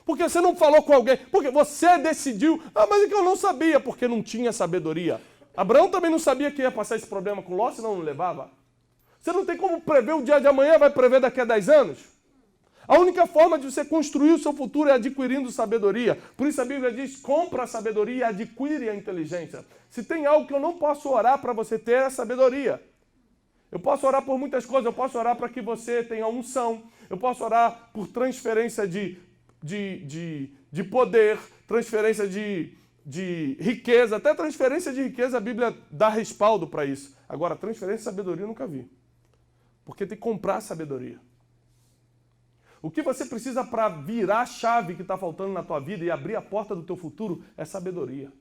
Por que você não falou com alguém? Porque você decidiu. Ah, mas é que eu não sabia, porque não tinha sabedoria. Abraão também não sabia que ia passar esse problema com Ló, senão não levava. Você não tem como prever o dia de amanhã, vai prever daqui a 10 anos? A única forma de você construir o seu futuro é adquirindo sabedoria. Por isso a Bíblia diz, compra a sabedoria e adquire a inteligência. Se tem algo que eu não posso orar para você ter, é a sabedoria. Eu posso orar por muitas coisas, eu posso orar para que você tenha unção, eu posso orar por transferência de poder, transferência de riqueza, até transferência de riqueza a Bíblia dá respaldo para isso. Agora, transferência de sabedoria eu nunca vi. Porque tem que comprar sabedoria. O que você precisa para virar a chave que está faltando na tua vida e abrir a porta do teu futuro é sabedoria.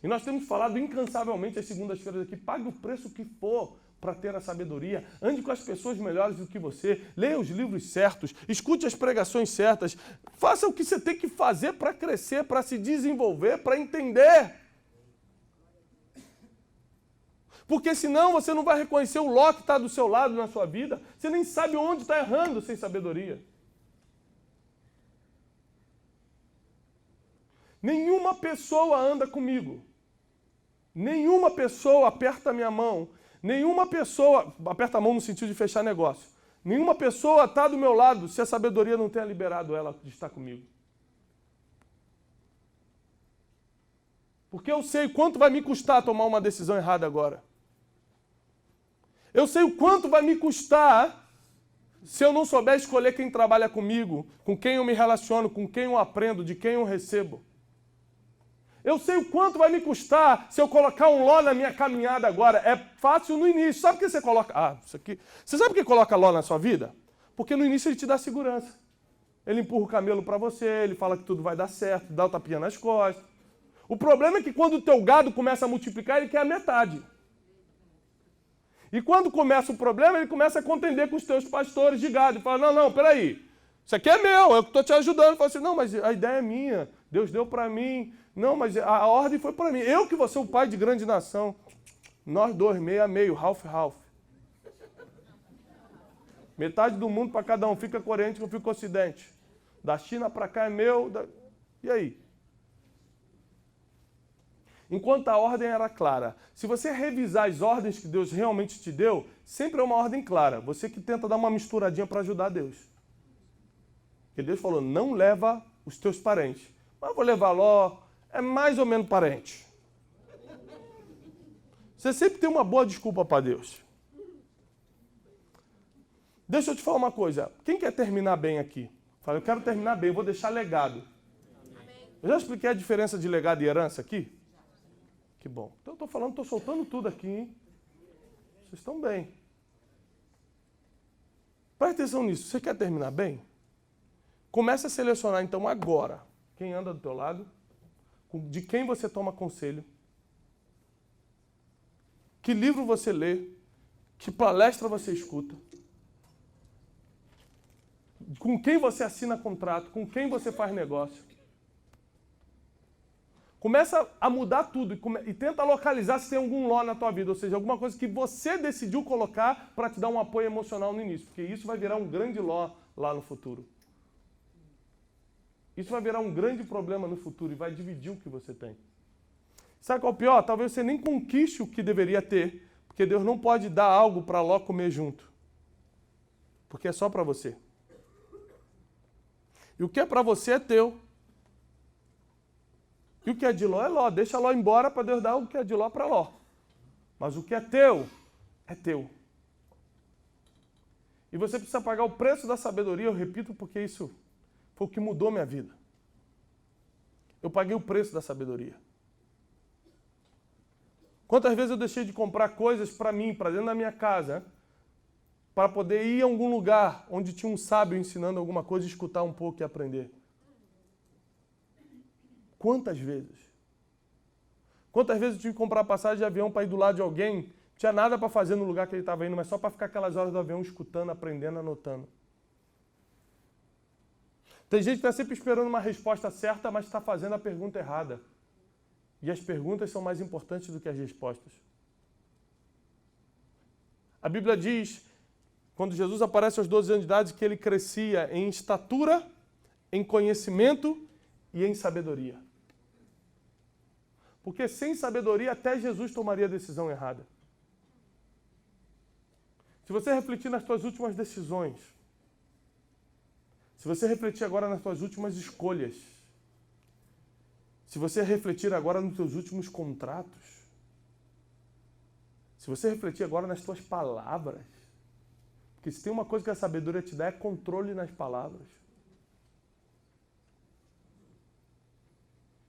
E nós temos falado incansavelmente às segundas-feiras aqui, pague o preço que for para ter a sabedoria, ande com as pessoas melhores do que você, leia os livros certos, escute as pregações certas, faça o que você tem que fazer para crescer, para se desenvolver, para entender. Porque senão você não vai reconhecer o Ló que está do seu lado na sua vida, você nem sabe onde está errando sem sabedoria. Nenhuma pessoa anda comigo. Nenhuma pessoa aperta a minha mão. Nenhuma pessoa aperta a mão no sentido de fechar negócio. Nenhuma pessoa está do meu lado se a sabedoria não tenha liberado ela de estar comigo. Porque eu sei quanto vai me custar tomar uma decisão errada agora. Eu sei o quanto vai me custar se eu não souber escolher quem trabalha comigo, com quem eu me relaciono, com quem eu aprendo, de quem eu recebo. Eu sei o quanto vai me custar se eu colocar um Ló na minha caminhada agora. É fácil no início. Sabe por que você coloca... isso aqui... Você sabe por que coloca Ló na sua vida? Porque no início ele te dá segurança. Ele empurra o camelo para você, ele fala que tudo vai dar certo, dá o tapinha nas costas. O problema é que quando o teu gado começa a multiplicar, ele quer a metade. E quando começa o problema, ele começa a contender com os teus pastores de gado. E fala, não, peraí. Isso aqui é meu, eu estou te ajudando. Fala assim, não, mas a ideia é minha. Deus deu para mim. Não, mas a ordem foi para mim. Eu que vou ser o pai de grande nação. Nós dois, meio a meio, half. Metade do mundo para cada um. Fica com o Oriente, eu fico com o Ocidente. Da China para cá é meu. E aí? Enquanto a ordem era clara. Se você revisar as ordens que Deus realmente te deu, sempre é uma ordem clara. Você que tenta dar uma misturadinha para ajudar Deus. Porque Deus falou, não leva os teus parentes. Mas eu vou levar Ló, é mais ou menos parente. Você sempre tem uma boa desculpa para Deus. Deixa eu te falar uma coisa. Quem quer terminar bem aqui? Fala, eu quero terminar bem, eu vou deixar legado. Eu já expliquei a diferença de legado e herança aqui? Que bom. Então eu estou soltando tudo aqui, hein? Vocês estão bem. Presta atenção nisso. Você quer terminar bem? Comece a selecionar, então, agora, quem anda do teu lado, de quem você toma conselho, que livro você lê, que palestra você escuta, com quem você assina contrato, com quem você faz negócio. Começa a mudar tudo e tenta localizar se tem algum ló na tua vida, ou seja, alguma coisa que você decidiu colocar para te dar um apoio emocional no início, porque isso vai virar um grande ló lá no futuro. Isso vai virar um grande problema no futuro e vai dividir o que você tem. Sabe qual é o pior? Talvez você nem conquiste o que deveria ter, porque Deus não pode dar algo para Ló comer junto. Porque é só para você. E o que é para você é teu. E o que é de Ló é Ló. Deixa Ló embora para Deus dar o que é de Ló para Ló. Mas o que é teu, é teu. E você precisa pagar o preço da sabedoria, eu repito, porque isso foi o que mudou minha vida. Eu paguei o preço da sabedoria. Quantas vezes eu deixei de comprar coisas para mim, para dentro da minha casa, para poder ir a algum lugar onde tinha um sábio ensinando alguma coisa, escutar um pouco e aprender? Quantas vezes? Quantas vezes eu tive que comprar passagem de avião para ir do lado de alguém, não tinha nada para fazer no lugar que ele estava indo, mas só para ficar aquelas horas do avião escutando, aprendendo, anotando. Tem gente que está sempre esperando uma resposta certa, mas está fazendo a pergunta errada. E as perguntas são mais importantes do que as respostas. A Bíblia diz, quando Jesus aparece aos 12 anos de idade, que ele crescia em estatura, em conhecimento e em sabedoria. Porque sem sabedoria até Jesus tomaria a decisão errada. Se você refletir nas suas últimas decisões, se você refletir agora nas suas últimas escolhas, se você refletir agora nos seus últimos contratos, se você refletir agora nas suas palavras, porque se tem uma coisa que a sabedoria te dá é controle nas palavras.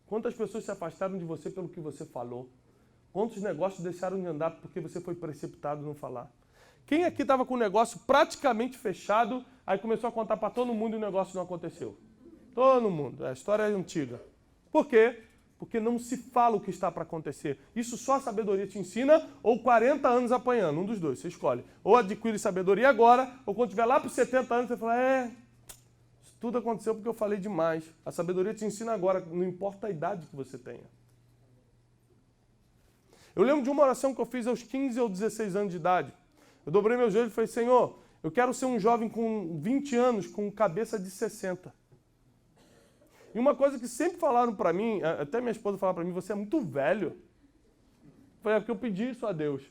Quantas pessoas se afastaram de você pelo que você falou? Quantos negócios deixaram de andar porque você foi precipitado no falar? Quem aqui estava com o negócio praticamente fechado, aí começou a contar para todo mundo e o negócio não aconteceu? Todo mundo. A história é antiga. Por quê? Porque não se fala o que está para acontecer. Isso só a sabedoria te ensina ou 40 anos apanhando. Um dos dois, você escolhe. Ou adquire sabedoria agora, ou quando tiver lá para os 70 anos, você fala, isso tudo aconteceu porque eu falei demais. A sabedoria te ensina agora, não importa a idade que você tenha. Eu lembro de uma oração que eu fiz aos 15 ou 16 anos de idade. Eu dobrei meu joelho e falei, Senhor, eu quero ser um jovem com 20 anos, com cabeça de 60. E uma coisa que sempre falaram para mim, até minha esposa falava para mim, você é muito velho. Foi porque eu pedi isso a Deus.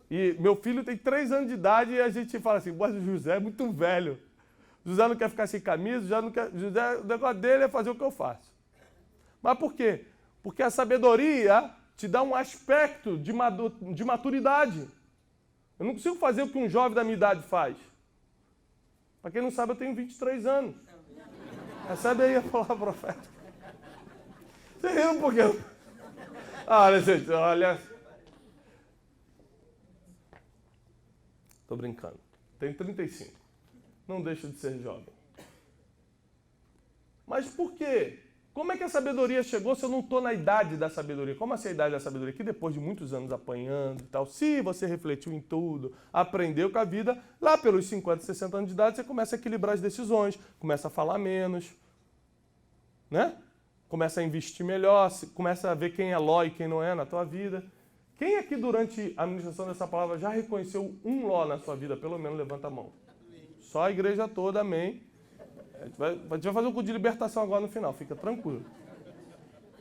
E meu filho tem 3 anos de idade e a gente fala assim, mas o José é muito velho. O José não quer ficar sem camisa, o negócio dele é fazer o que eu faço. Mas por quê? Porque a sabedoria te dá um aspecto de maturidade. Eu não consigo fazer o que um jovem da minha idade faz. Para quem não sabe, eu tenho 23 anos. Recebe aí a palavra profética. Você riu por quê? Olha, gente, olha. Tô brincando. Tenho 35. Não deixo de ser jovem. Mas por quê? Como é que a sabedoria chegou se eu não estou na idade da sabedoria? Como assim a idade da sabedoria? Que depois de muitos anos apanhando e tal, se você refletiu em tudo, aprendeu com a vida, lá pelos 50, 60 anos de idade, você começa a equilibrar as decisões, começa a falar menos, né? Começa a investir melhor, começa a ver quem é ló e quem não é na tua vida. Quem aqui durante a administração dessa palavra já reconheceu um ló na sua vida? Pelo menos levanta a mão. Só a igreja toda, amém. A gente vai fazer um culto de libertação agora no final, fica tranquilo.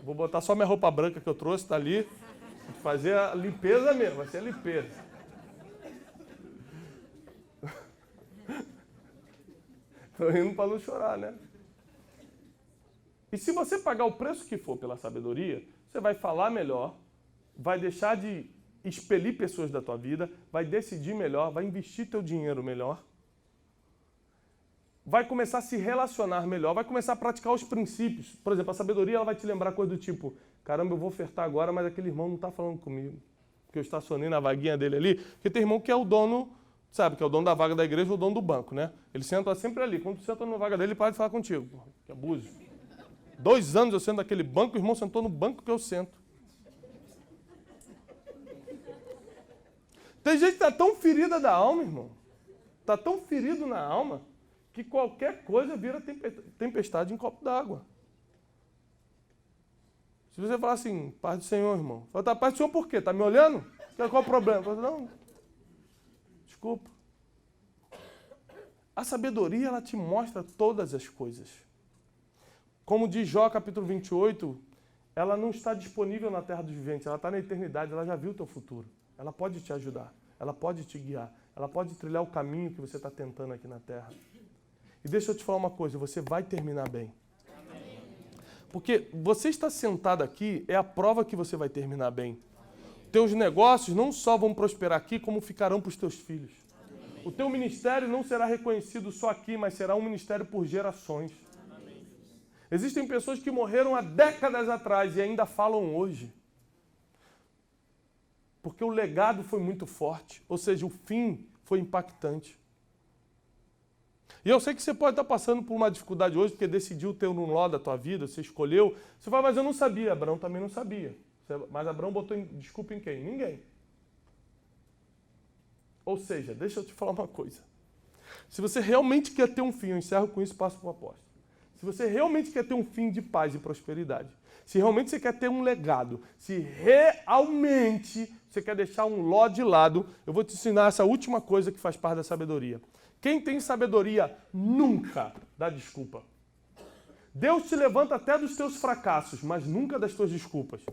Vou botar só minha roupa branca que eu trouxe, tá ali. Vou fazer a limpeza mesmo, vai ser a limpeza. Tô rindo para não chorar, né? E se você pagar o preço que for pela sabedoria, você vai falar melhor, vai deixar de expelir pessoas da tua vida, vai decidir melhor, vai investir teu dinheiro melhor, vai começar a se relacionar melhor, vai começar a praticar os princípios. Por exemplo, a sabedoria ela vai te lembrar coisa do tipo, caramba, eu vou ofertar agora, mas aquele irmão não está falando comigo, porque eu estacionei na vaguinha dele ali, porque tem irmão que é o dono, sabe, que é o dono da vaga da igreja ou o dono do banco, né? Ele senta sempre ali, quando tu senta na vaga dele, ele para de falar contigo, porra, que abuso. 2 anos eu sento naquele banco, o irmão sentou no banco que eu sento. Tem gente que está tão ferida da alma, irmão. Está tão ferido na alma que qualquer coisa vira tempestade em copo d'água. Se você falar assim, paz do Senhor, irmão. Fala, tá, paz do Senhor por quê? Está me olhando? Qual o problema? Fala, não, desculpa. A sabedoria, ela te mostra todas as coisas. Como diz Jó, capítulo 28, ela não está disponível na terra dos viventes, ela está na eternidade, ela já viu o teu futuro. Ela pode te ajudar, ela pode te guiar, ela pode trilhar o caminho que você está tentando aqui na terra. E deixa eu te falar uma coisa, você vai terminar bem. Porque você está sentado aqui é a prova que você vai terminar bem. Teus negócios não só vão prosperar aqui, como ficarão para os teus filhos. O teu ministério não será reconhecido só aqui, mas será um ministério por gerações. Existem pessoas que morreram há décadas atrás e ainda falam hoje. Porque o legado foi muito forte, ou seja, o fim foi impactante. E eu sei que você pode estar passando por uma dificuldade hoje, porque decidiu ter um nó da tua vida, você escolheu. Você fala, mas eu não sabia. Abraão também não sabia. Mas Abraão botou desculpa em quem? Ninguém. Ou seja, deixa eu te falar uma coisa. Se você realmente quer ter um fim, eu encerro com isso e passo para o apóstolo. Se você realmente quer ter um fim de paz e prosperidade, se realmente você quer ter um legado, se realmente você quer deixar um ló de lado, eu vou te ensinar essa última coisa que faz parte da sabedoria. Quem tem sabedoria nunca dá desculpa. Deus te levanta até dos teus fracassos, mas nunca das tuas desculpas.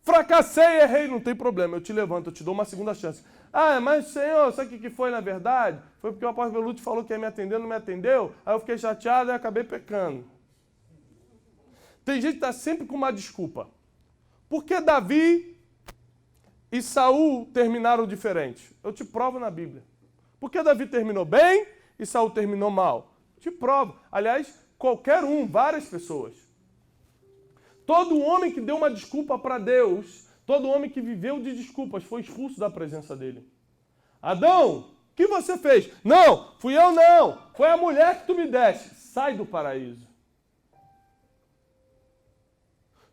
Fracassei, errei, não tem problema, eu te levanto, eu te dou uma segunda chance. Ah, mas Senhor, sabe o que foi na verdade? Foi porque o apóstolo Lute falou que ia me atender, não me atendeu, aí eu fiquei chateado e acabei pecando. Tem gente que está sempre com uma desculpa. Por que Davi e Saul terminaram diferente? Eu te provo na Bíblia. Por que Davi terminou bem e Saul terminou mal? Te provo. Aliás, qualquer um, várias pessoas. Todo homem que deu uma desculpa para Deus, todo homem que viveu de desculpas, foi expulso da presença dele. Adão, o que você fez? Não, fui eu não. Foi a mulher que tu me deste. Sai do paraíso.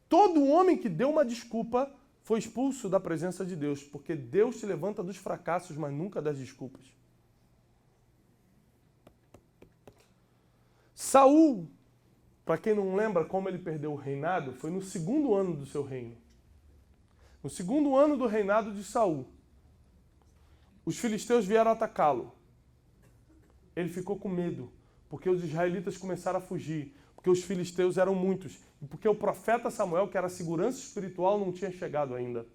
Todo homem que deu uma desculpa foi expulso da presença de Deus, porque Deus te levanta dos fracassos, mas nunca das desculpas. Saul, para quem não lembra como ele perdeu o reinado, foi no 2º ano do seu reino. No 2º ano do reinado de Saul, os filisteus vieram atacá-lo. Ele ficou com medo, porque os israelitas começaram a fugir, porque os filisteus eram muitos, e porque o profeta Samuel, que era a segurança espiritual, não tinha chegado ainda.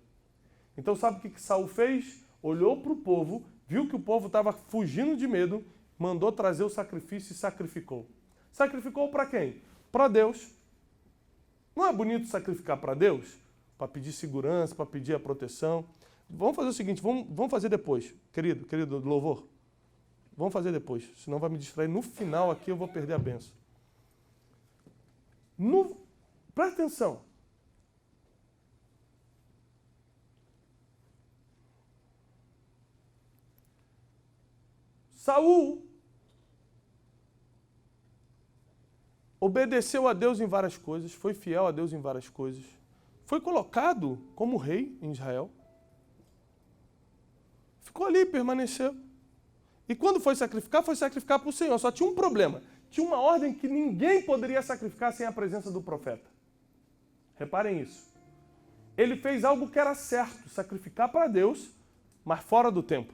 Então sabe o que Saul fez? Olhou para o povo, viu que o povo estava fugindo de medo, mandou trazer o sacrifício e sacrificou. Sacrificou para quem? Para Deus. Não é bonito sacrificar para Deus? Para pedir segurança, para pedir a proteção. Vamos fazer o seguinte, vamos fazer depois, querido louvor. Vamos fazer depois, senão vai me distrair. No final aqui eu vou perder a benção. Presta atenção. Saul obedeceu a Deus em várias coisas, foi fiel a Deus em várias coisas, foi colocado como rei em Israel, ficou ali, permaneceu. E quando foi sacrificar para o Senhor. Só tinha um problema. Tinha uma ordem que ninguém poderia sacrificar sem a presença do profeta. Reparem isso. Ele fez algo que era certo, sacrificar para Deus, mas fora do tempo.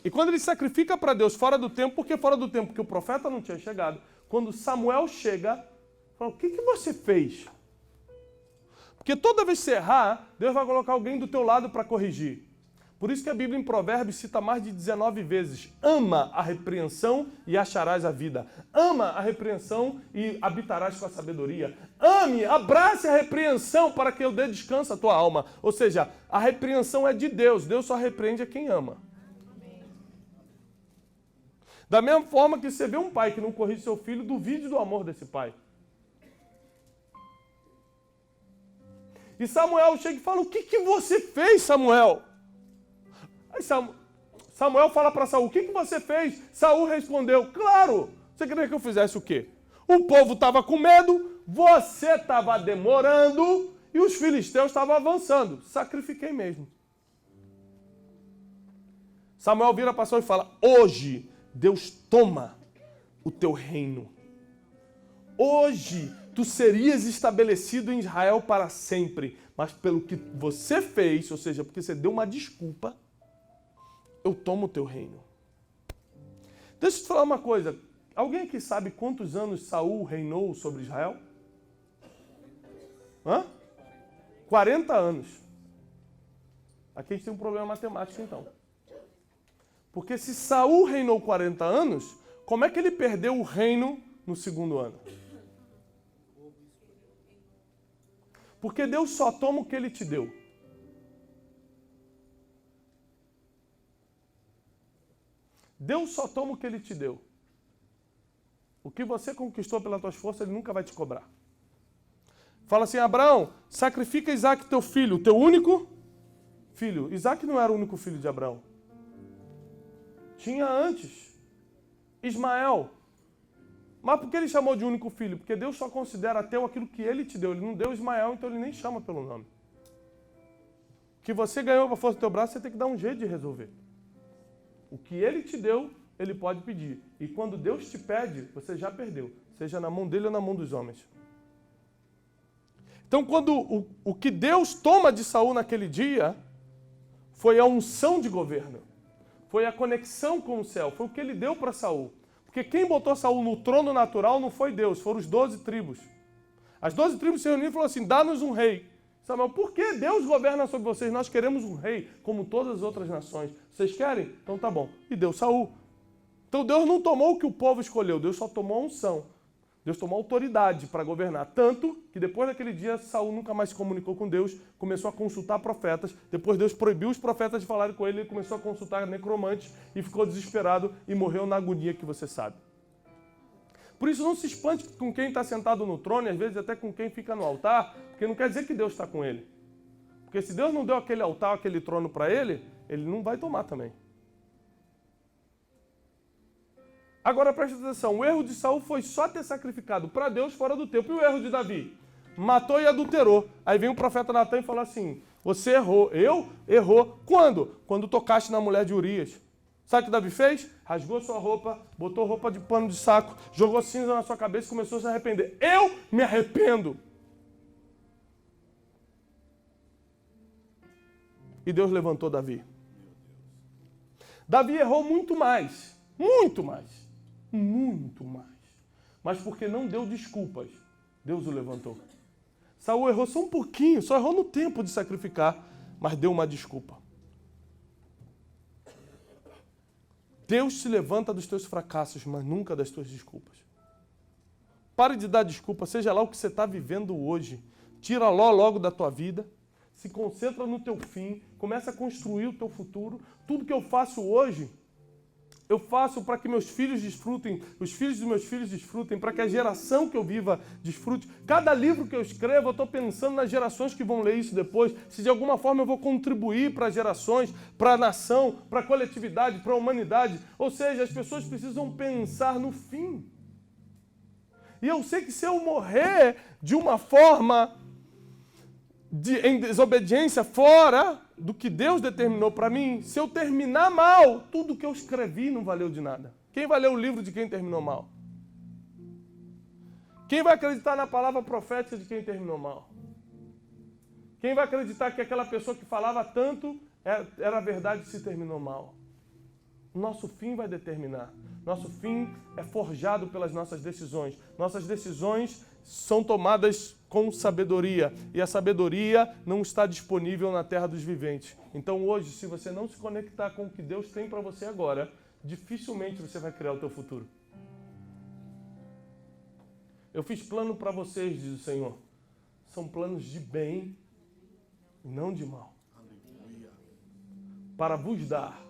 E quando ele sacrifica para Deus fora do tempo, por que fora do tempo? Porque o profeta não tinha chegado. Quando Samuel chega, fala, o que você fez? Porque toda vez que você errar, Deus vai colocar alguém do teu lado para corrigir. Por isso que a Bíblia em Provérbios cita mais de 19 vezes: ama a repreensão e acharás a vida. Ama a repreensão e habitarás com a sabedoria. Ame, abrace a repreensão para que eu dê descanso à tua alma. Ou seja, a repreensão é de Deus. Deus só repreende a quem ama. Da mesma forma que você vê um pai que não corrige seu filho, duvide do amor desse pai. E Samuel chega e fala, o que você fez, Samuel? Aí Samuel fala para Saul, o que você fez? Saul respondeu, claro, você queria que eu fizesse o quê? O povo estava com medo, você estava demorando e os filisteus estavam avançando. Sacrifiquei mesmo. Samuel vira para Saul e fala, hoje Deus toma o teu reino. Hoje tu serias estabelecido em Israel para sempre, mas pelo que você fez, ou seja, porque você deu uma desculpa, eu tomo o teu reino. Deixa eu te falar uma coisa. Alguém aqui sabe quantos anos Saul reinou sobre Israel? 40 anos. Aqui a gente tem um problema matemático então. Porque se Saul reinou 40 anos, como é que ele perdeu o reino no segundo ano? Porque Deus só toma o que ele te deu. Deus só toma o que ele te deu. O que você conquistou pelas tuas forças, ele nunca vai te cobrar. Fala assim, Abraão, sacrifica Isaac teu filho, teu único filho. Isaac não era o único filho de Abraão. Tinha antes Ismael. Mas por que ele chamou de único filho? Porque Deus só considera teu aquilo que ele te deu. Ele não deu Ismael, então ele nem chama pelo nome. O que você ganhou com a força do teu braço, você tem que dar um jeito de resolver. O que ele te deu, ele pode pedir. E quando Deus te pede, você já perdeu. Seja na mão dele ou na mão dos homens. Então, quando o que Deus toma de Saul naquele dia, foi a unção de governo. Foi a conexão com o céu. Foi o que ele deu para Saul. Porque quem botou Saul no trono natural não foi Deus, foram os 12 tribos. As 12 tribos se reuniram e falaram assim, dá-nos um rei. Samuel, por que Deus governa sobre vocês? Nós queremos um rei, como todas as outras nações. Vocês querem? Então tá bom. E deu Saul. Então Deus não tomou o que o povo escolheu, Deus só tomou a unção. Deus tomou autoridade para governar. Tanto que depois daquele dia, Saul nunca mais se comunicou com Deus, começou a consultar profetas. Depois Deus proibiu os profetas de falarem com ele, ele começou a consultar necromantes e ficou desesperado e morreu na agonia que você sabe. Por isso não se espante com quem está sentado no trono e às vezes até com quem fica no altar, porque não quer dizer que Deus está com ele. Porque se Deus não deu aquele altar, aquele trono para ele, ele não vai tomar também. Agora presta atenção, o erro de Saul foi só ter sacrificado para Deus fora do tempo. E o erro de Davi? Matou e adulterou. Aí vem o profeta Natan e fala assim, você errou. Eu? Errou. Quando? Quando tocaste na mulher de Urias. Sabe o que Davi fez? Rasgou sua roupa, botou roupa de pano de saco, jogou cinza na sua cabeça e começou a se arrepender. Eu me arrependo. E Deus levantou Davi. Davi errou muito mais. Muito mais. Muito mais. Mas porque não deu desculpas, Deus o levantou. Saul errou só um pouquinho, só errou no tempo de sacrificar, mas deu uma desculpa. Deus se levanta dos teus fracassos, mas nunca das tuas desculpas. Pare de dar desculpa, seja lá o que você está vivendo hoje. Tira logo da tua vida, se concentra no teu fim, começa a construir o teu futuro. Tudo que eu faço hoje, eu faço para que meus filhos desfrutem, os filhos dos meus filhos desfrutem, para que a geração que eu viva desfrute. Cada livro que eu escrevo, eu estou pensando nas gerações que vão ler isso depois, se de alguma forma eu vou contribuir para as gerações, para a nação, para a coletividade, para a humanidade. Ou seja, as pessoas precisam pensar no fim. E eu sei que se eu morrer de uma forma em desobediência fora do que Deus determinou para mim, se eu terminar mal, tudo que eu escrevi não valeu de nada. Quem vai ler o livro de quem terminou mal? Quem vai acreditar na palavra profética de quem terminou mal? Quem vai acreditar que aquela pessoa que falava tanto era verdade se terminou mal? O nosso fim vai determinar. Nosso fim é forjado pelas nossas decisões. Nossas decisões são tomadas com sabedoria. E a sabedoria não está disponível na terra dos viventes. Então hoje, se você não se conectar com o que Deus tem para você agora, dificilmente você vai criar o teu futuro. Eu fiz plano para vocês, diz o Senhor. São planos de bem e não de mal. Para vos dar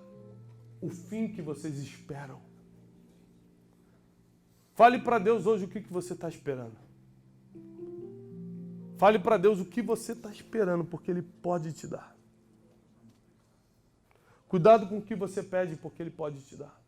o fim que vocês esperam. Fale para Deus hoje o que você está esperando. Fale para Deus o que você está esperando, porque Ele pode te dar. Cuidado com o que você pede, porque Ele pode te dar.